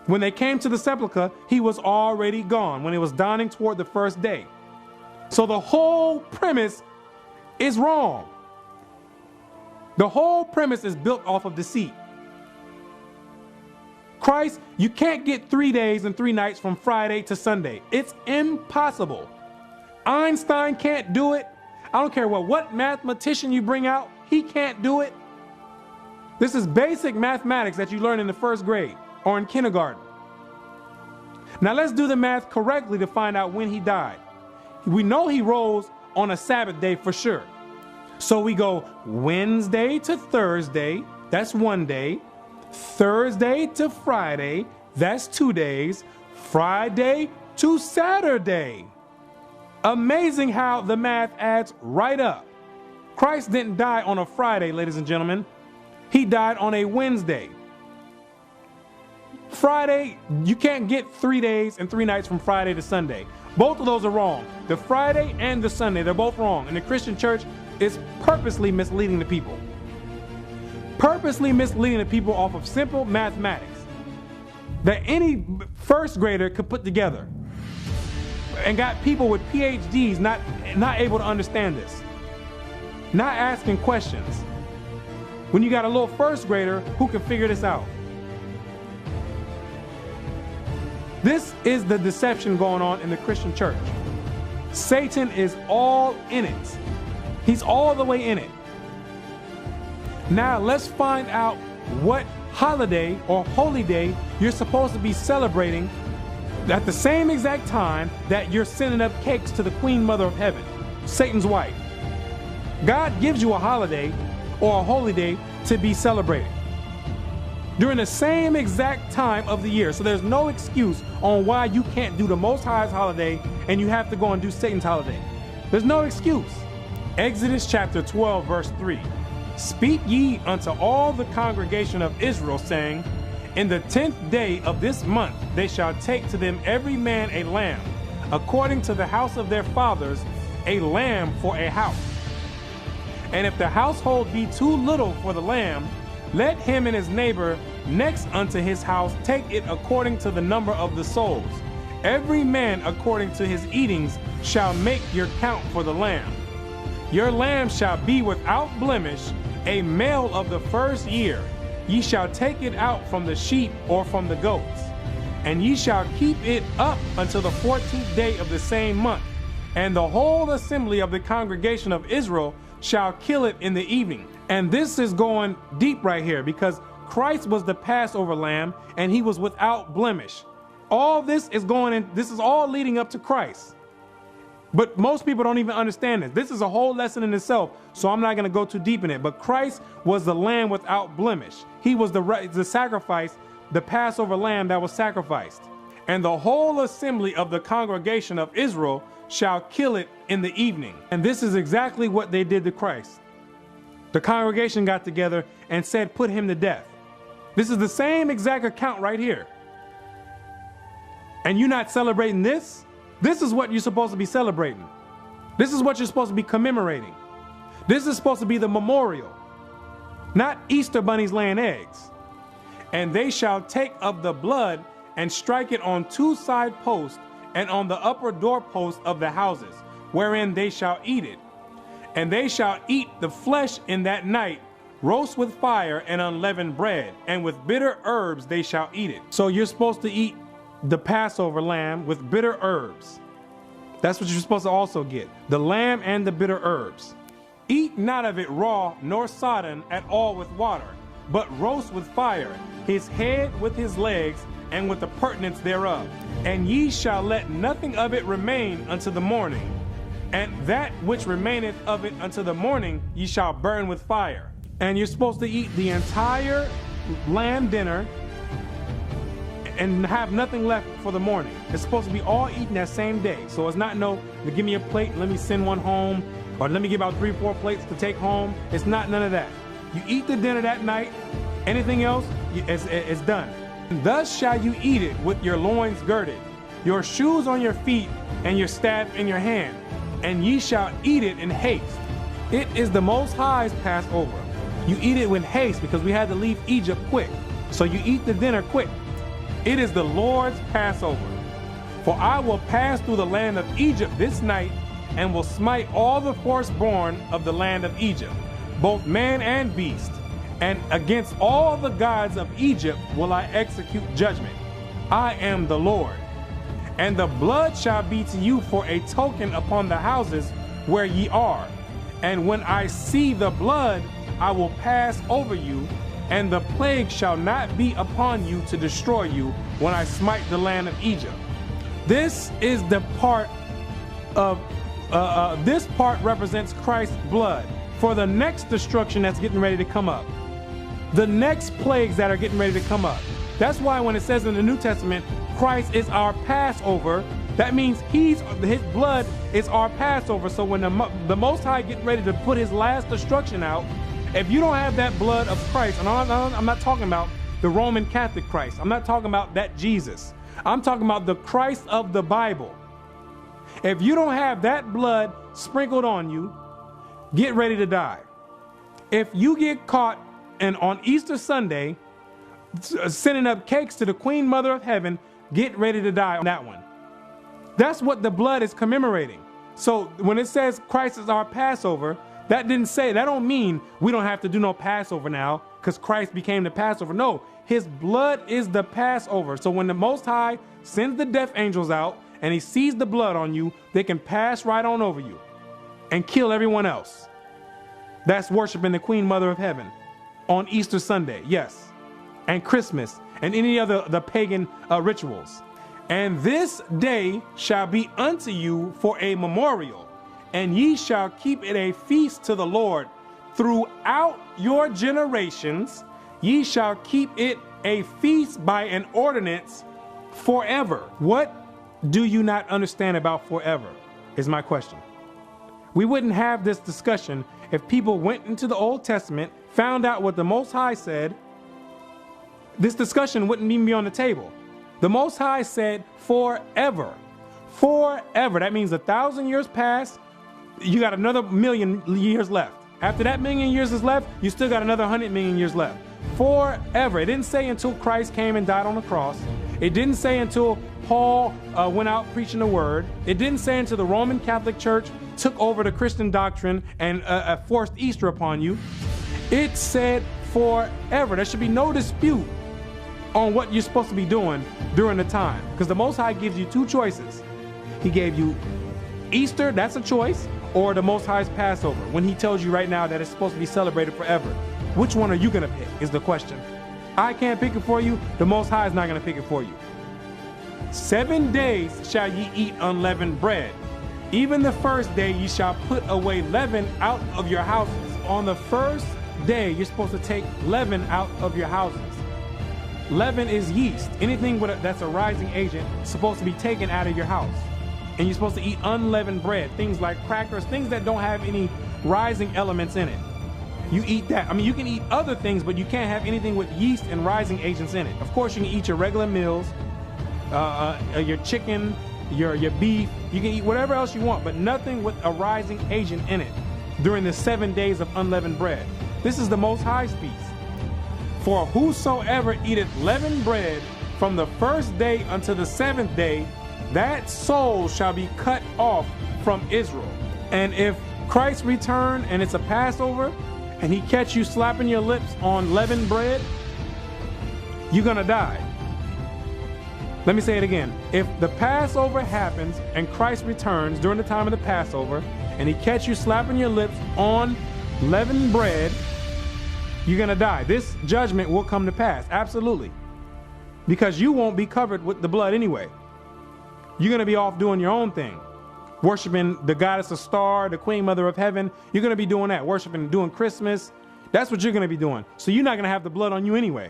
When they came to the sepulchre, he was already gone when it was dawning toward the first day. So the whole premise is wrong. The whole premise is built off of deceit. Christ, you can't get 3 days and 3 nights from Friday to Sunday. It's impossible. Einstein can't do it. I don't care what mathematician you bring out, he can't do it. This is basic mathematics that you learn in the 1st grade or in kindergarten. Now let's do the math correctly to find out when he died. We know he rose on a Sabbath day for sure. So we go Wednesday to Thursday, that's 1 day. Thursday to Friday, that's 2 days. Friday to Saturday. Amazing how the math adds right up. Christ didn't die on a Friday, ladies and gentlemen. He died on a Wednesday. Friday, you can't get 3 days and 3 nights from Friday to Sunday. Both of those are wrong. The Friday and the Sunday, they're both wrong. And the Christian church is purposely misleading the people. Purposely misleading the people off of simple mathematics that any first grader could put together. And got people with PhDs not able to understand this. Not asking questions. When you got a little first grader who can figure this out. This is the deception going on in the Christian church. Satan is all in it. He's all the way in it. Now let's find out what holiday or holy day you're supposed to be celebrating at the same exact time that you're sending up cakes to the Queen Mother of Heaven, Satan's wife. God gives you a holiday or a holy day to be celebrated during the same exact time of the year. So there's no excuse on why you can't do the Most High's holiday and you have to go and do Satan's holiday. There's no excuse. Exodus chapter 12, verse 3. Speak ye unto all the congregation of Israel, saying, in the 10th day of this month they shall take to them every man a lamb, according to the house of their fathers, a lamb for a house. And if the household be too little for the lamb, let him and his neighbor next unto his house take it according to the number of the souls. Every man according to his eatings shall make your count for the lamb. Your lamb shall be without blemish, a male of the first year. Ye shall take it out from the sheep or from the goats, and ye shall keep it up until the 14th day of the same month. And the whole assembly of the congregation of Israel shall kill it in the evening. And this is going deep right here, because Christ was the Passover lamb and he was without blemish. All this is going in, this is all leading up to Christ. But most people don't even understand this. This is a whole lesson in itself, so I'm not going to go too deep in it. But Christ was the lamb without blemish. He was the sacrifice, the Passover lamb that was sacrificed. And the whole assembly of the congregation of Israel shall kill it in the evening. And this is exactly what they did to Christ. The congregation got together and said, put him to death. This is the same exact account right here. And you're not celebrating this? This is what you're supposed to be celebrating. This is what you're supposed to be commemorating. This is supposed to be the memorial, not Easter bunnies laying eggs. And they shall take of the blood and strike it on 2 side posts and on the upper doorposts of the houses, wherein they shall eat it. And they shall eat the flesh in that night, roast with fire and unleavened bread, and with bitter herbs they shall eat it. So you're supposed to eat the Passover lamb with bitter herbs. That's what you're supposed to also get, the lamb and the bitter herbs. Eat not of it raw nor sodden at all with water, but roast with fire, his head with his legs, and with the purtenance thereof. And ye shall let nothing of it remain unto the morning. And that which remaineth of it unto the morning ye shall burn with fire. And you're supposed to eat the entire lamb dinner and have nothing left for the morning. It's supposed to be all eaten that same day. So it's not no, give me a plate, let me send one home, or let me give out 3 or 4 plates to take home. It's not none of that. You eat the dinner that night, anything else is done. And thus shall you eat it with your loins girded, your shoes on your feet, and your staff in your hand. And ye shall eat it in haste. It is the Most High's Passover. You eat it with haste because we had to leave Egypt quick. So you eat the dinner quick. It is the Lord's Passover. For I will pass through the land of Egypt this night, and will smite all the firstborn of the land of Egypt, both man and beast. And against all the gods of Egypt will I execute judgment. I am the Lord. And the blood shall be to you for a token upon the houses where ye are. And when I see the blood, I will pass over you, and the plague shall not be upon you to destroy you when I smite the land of Egypt. This is the part of, this part represents Christ's blood for the next destruction that's getting ready to come up. The next plagues that are getting ready to come up. That's why when it says in the New Testament, Christ is our Passover, that means his blood is our Passover. So when the Most High getting ready to put his last destruction out, if you don't have that blood of Christ, and I'm not talking about the Roman Catholic Christ, I'm not talking about that Jesus, I'm talking about the Christ of the Bible. If you don't have that blood sprinkled on you, get ready to die. If you get caught and on Easter Sunday sending up cakes to the Queen Mother of Heaven, get ready to die on that one. That's what the blood is commemorating. So when it says Christ is our Passover, that don't mean we don't have to do no Passover now because Christ became the Passover. No, his blood is the Passover. So when the Most High sends the death angels out and he sees the blood on you, they can pass right on over you and kill everyone else that's worshiping the Queen Mother of Heaven on Easter Sunday, yes, and Christmas and any other the pagan rituals. And this day shall be unto you for a memorial, and ye shall keep it a feast to the Lord throughout your generations. Ye shall keep it a feast by an ordinance forever. What do you not understand about forever is my question. We wouldn't have this discussion if people went into the Old Testament, found out what the Most High said. This discussion wouldn't even be on the table. The Most High said forever. Forever. That means 1,000 years pass, you got another 1,000,000 years left. After that 1,000,000 years is left, you still got another 100,000,000 years left. Forever. It didn't say until Christ came and died on the cross. It didn't say until Paul went out preaching the word. It didn't say until the Roman Catholic Church took over the Christian doctrine and forced Easter upon you. It said forever. There should be no dispute on what you're supposed to be doing during the time, because the Most High gives you two choices. He gave you Easter, that's a choice, or the Most High's Passover, when he tells you right now that it's supposed to be celebrated forever. Which one are you going to pick is the question. I can't pick it for you. The Most High is not going to pick it for you. 7 days shall ye eat unleavened bread. Even the first day ye shall put away leaven out of your houses. On the first day, you're supposed to take leaven out of your houses. Leaven is yeast. Anything that's a rising agent is supposed to be taken out of your house. And you're supposed to eat unleavened bread, things like crackers, things that don't have any rising elements in it. You eat that. I mean, you can eat other things, but you can't have anything with yeast and rising agents in it. Of course, you can eat your regular meals, your chicken, your beef. You can eat whatever else you want, but nothing with a rising agent in it during the 7 days of unleavened bread. This is the Most High's feast. For whosoever eateth leavened bread from the first day unto the 7th day, that soul shall be cut off from Israel. And if Christ return and it's a Passover, and he catch you slapping your lips on leavened bread, you're gonna die. Let me say it again. If the Passover happens and Christ returns during the time of the Passover, and he catch you slapping your lips on leavened bread, you're gonna die. This judgment will come to pass, absolutely. Because you won't be covered with the blood anyway. You're gonna be off doing your own thing. Worshiping the goddess of star, the Queen Mother of Heaven. You're gonna be doing that, worshiping, doing Christmas. That's what you're gonna be doing. So you're not gonna have the blood on you anyway.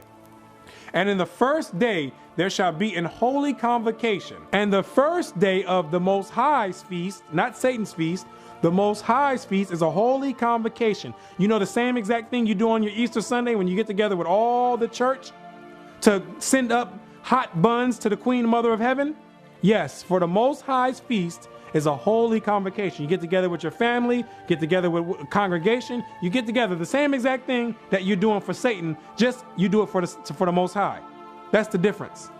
And in the first day, there shall be an holy convocation. And the first day of the Most High's feast, not Satan's feast, the Most High's feast is a holy convocation. You know the same exact thing you do on your Easter Sunday when you get together with all the church to send up hot buns to the Queen Mother of Heaven? Yes, for the Most High's feast is a holy convocation. You get together with your family, get together with a congregation, you get together, the same exact thing that you're doing for Satan, just you do it for the Most High. That's the difference.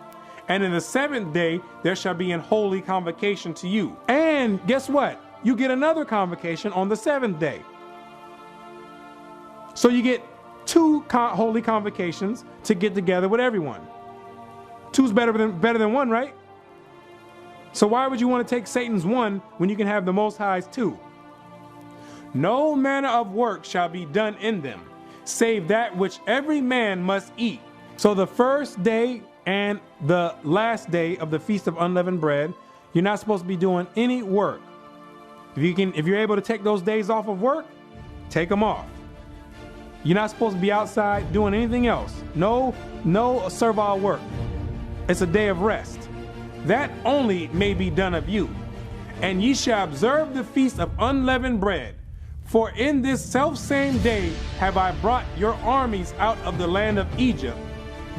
And in the 7th day, there shall be an holy convocation to you. And guess what? You get another convocation on the 7th day. So you get 2 holy convocations to get together with everyone. 2's better than 1, right? So why would you want to take Satan's 1 when you can have the Most High's 2? No manner of work shall be done in them, save that which every man must eat. So the first day and the last day of the Feast of Unleavened Bread, You're not supposed to be doing any work. If you're able to take those days off of work, take them off. You're not supposed to be outside doing anything else. No servile work. It's a day of rest. That only may be done of you. And ye shall observe the feast of unleavened bread. For in this selfsame day have I brought your armies out of the land of Egypt.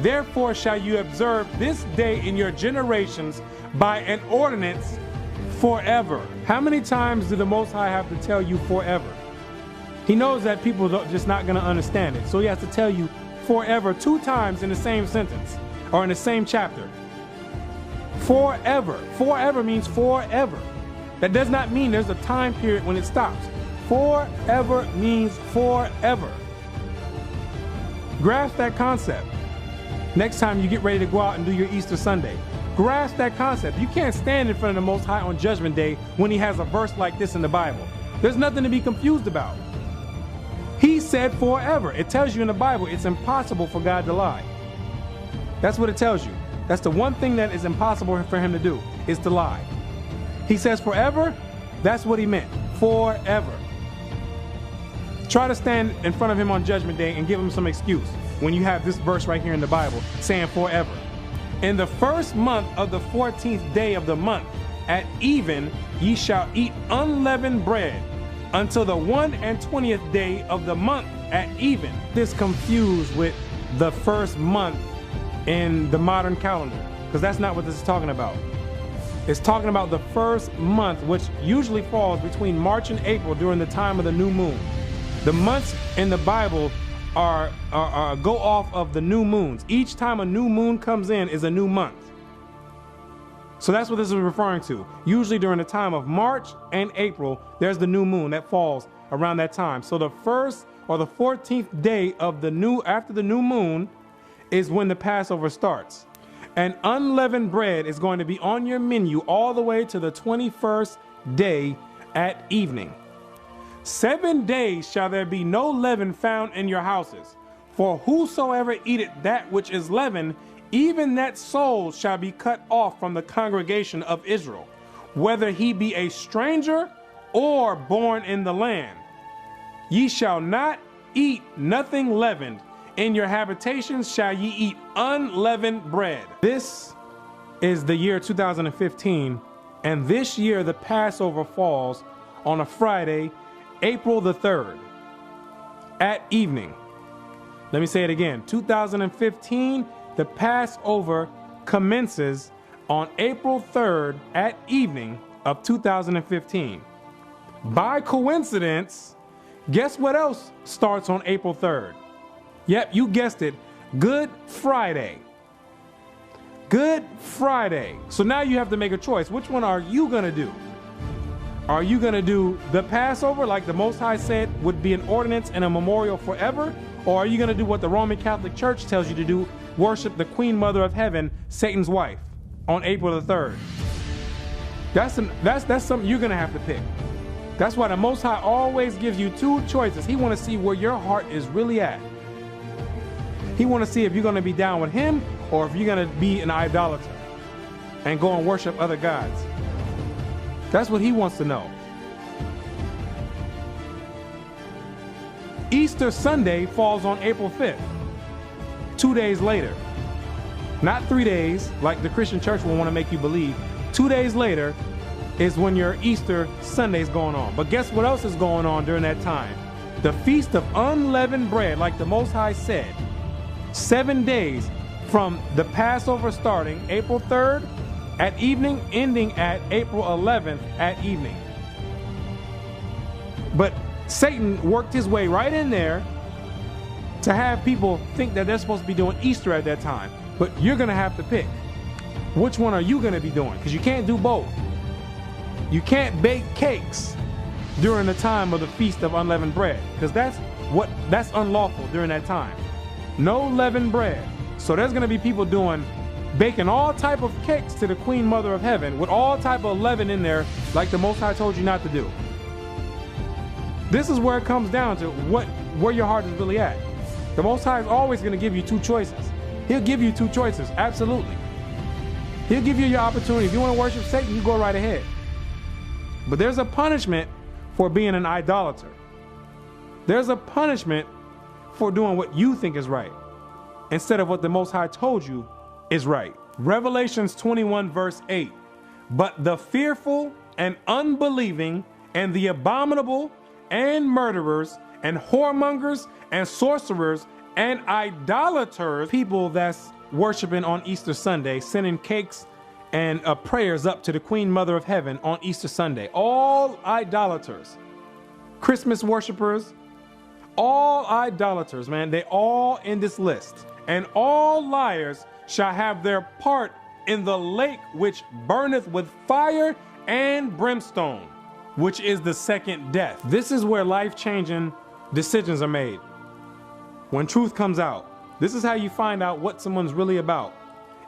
Therefore shall you observe this day in your generations by an ordinance forever. How many times do the Most High have to tell you forever? He knows that people are just not going to understand it. So he has to tell you forever 2 times in the same sentence or in the same chapter. Forever. Forever means forever. That does not mean there's a time period when it stops. Forever means forever. Grasp that concept. Next time you get ready to go out and do your Easter Sunday, grasp that concept. You can't stand in front of the Most High on Judgment Day when he has a verse like this in the Bible. There's nothing to be confused about. He said forever. It tells you in the Bible it's impossible for God to lie. That's what it tells you. That's the one thing that is impossible for him to do, is to lie. He says forever, that's what he meant. Forever. Try to stand in front of him on Judgment Day and give him some excuse when you have this verse right here in the Bible saying forever. In the first month of the 14th day of the month, at even, ye shall eat unleavened bread until the 21st day of the month at even. This confused with the first month in the modern calendar, because that's not what this is talking about. It's talking about the first month, which usually falls between March and April during the time of the new moon. The months in the Bible are go off of the new moons. Each time a new moon comes in is a new month. So that's what this is referring to. Usually during the time of March and April, there's the new moon that falls around that time. So the first or the 14th day of after the new moon is when the Passover starts. And unleavened bread is going to be on your menu all the way to the 21st day at evening. 7 days shall there be no leaven found in your houses. For whosoever eateth that which is leavened, even that soul shall be cut off from the congregation of Israel, whether he be a stranger or born in the land. Ye shall not eat nothing leavened. In your habitations shall ye eat unleavened bread. This is the year 2015, and this year the Passover falls on a Friday, April the 3rd, at evening. Let me say it again. 2015, the Passover commences on April 3rd at evening of 2015. By coincidence, guess what else starts on April 3rd? Yep, you guessed it. Good Friday. Good Friday. So now you have to make a choice. Which one are you going to do? Are you going to do the Passover like the Most High said would be an ordinance and a memorial forever? Or are you going to do what the Roman Catholic Church tells you to do, worship the Queen Mother of Heaven, Satan's wife, on April the 3rd? That's something you're going to have to pick. That's why the Most High always gives you 2 choices. He wants to see where your heart is really at. He wants to see if you're going to be down with him or if you're going to be an idolater and go and worship other gods. That's what he wants to know. Easter Sunday falls on April 5th, 2 days later. Not 3 days, like the Christian church will want to make you believe. 2 days later is when your Easter Sunday is going on. But guess what else is going on during that time? The Feast of Unleavened Bread, like the Most High said. 7 days from the Passover starting April 3rd at evening, ending at April 11th at evening. But Satan worked his way right in there to have people think that they're supposed to be doing Easter at that time. But you're going to have to pick. Which one are you going to be doing? Because you can't do both. You can't bake cakes during the time of the Feast of Unleavened Bread, because that's unlawful during that time. No leavened bread. So there's going to be people baking all type of cakes to the Queen Mother of Heaven with all type of leaven in there, like the Most High told you not to do. This is where it comes down to where your heart is really at. The Most High is always going to give you 2 choices. He'll give you 2 choices, absolutely. He'll give you your opportunity. If you want to worship Satan, you go right ahead. But there's a punishment for being an idolater. There's a punishment for doing what you think is right instead of what the Most High told you is right. Revelations 21 verse 8. But the fearful and unbelieving and the abominable and murderers and whoremongers and sorcerers and idolaters, people that's worshiping on Easter Sunday, sending cakes and prayers up to the Queen Mother of Heaven on Easter Sunday. All idolaters, Christmas worshipers, all idolaters, man, they all in this list. And all liars shall have their part in the lake which burneth with fire and brimstone, which is the second death. This is where life-changing decisions are made. When truth comes out, this is how you find out what someone's really about.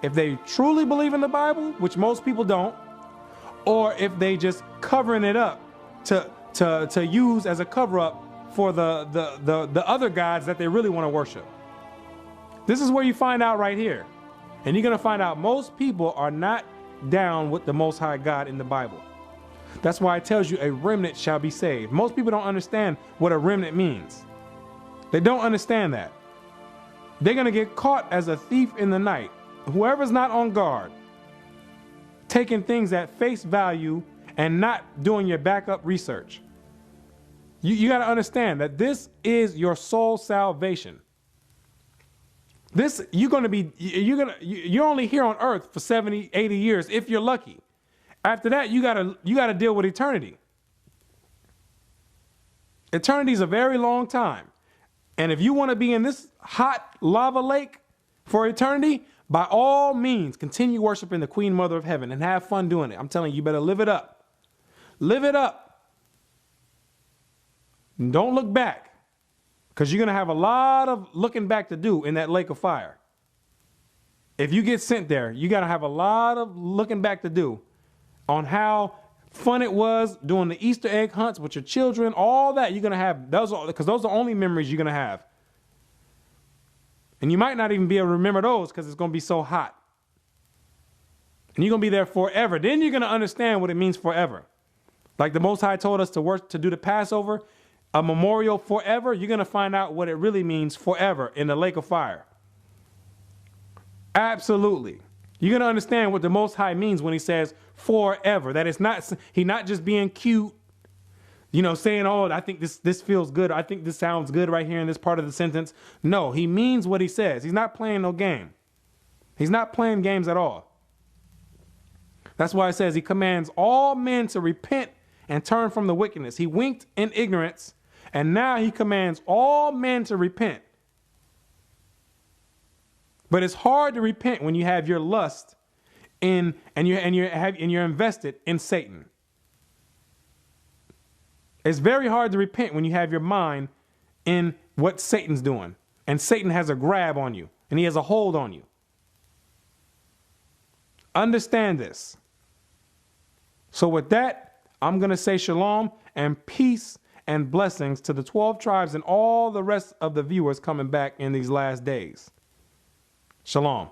If they truly believe in the Bible, which most people don't, or if they just covering it up to use as a cover-up for the other gods that they really want to worship. This is where you find out right here. And you're going to find out most people are not down with the Most High God in the Bible. That's why it tells you a remnant shall be saved. Most people don't understand what a remnant means. They don't understand that. They're going to get caught as a thief in the night. Whoever's not on guard, taking things at face value and not doing your backup research. You got to understand that this is your soul salvation. This, you're only here on earth for 70, 80 years if you're lucky. After that, you gotta deal with eternity. Eternity is a very long time. And if you want to be in this hot lava lake for eternity, by all means, continue worshiping the Queen Mother of Heaven and have fun doing it. I'm telling you, you better live it up. Live it up. And don't look back. Because you're going to have a lot of looking back to do in that lake of fire. If you get sent there, you got to have a lot of looking back to do on how fun it was doing the Easter egg hunts with your children, all that you're going to have. Because those are only memories you're going to have. And you might not even be able to remember those because it's going to be so hot. And you're going to be there forever. Then you're going to understand what it means forever. Like the Most High told us to work to do the Passover, a memorial forever. You're going to find out what it really means forever in the lake of fire. Absolutely. You're going to understand what the Most High means when he says forever. That it's not, he's not just being cute, saying, oh, I think this feels good. I think this sounds good right here in this part of the sentence. No, he means what he says. He's not playing no game. He's not playing games at all. That's why it says he commands all men to repent and turn from the wickedness. He winked in ignorance. And now he commands all men to repent. But it's hard to repent when you have your lust in and you're invested in Satan. It's very hard to repent when you have your mind in what Satan's doing. And Satan has a grab on you and he has a hold on you. Understand this. So with that, I'm going to say shalom and peace and blessings to the 12 tribes and all the rest of the viewers coming back in these last days. Shalom.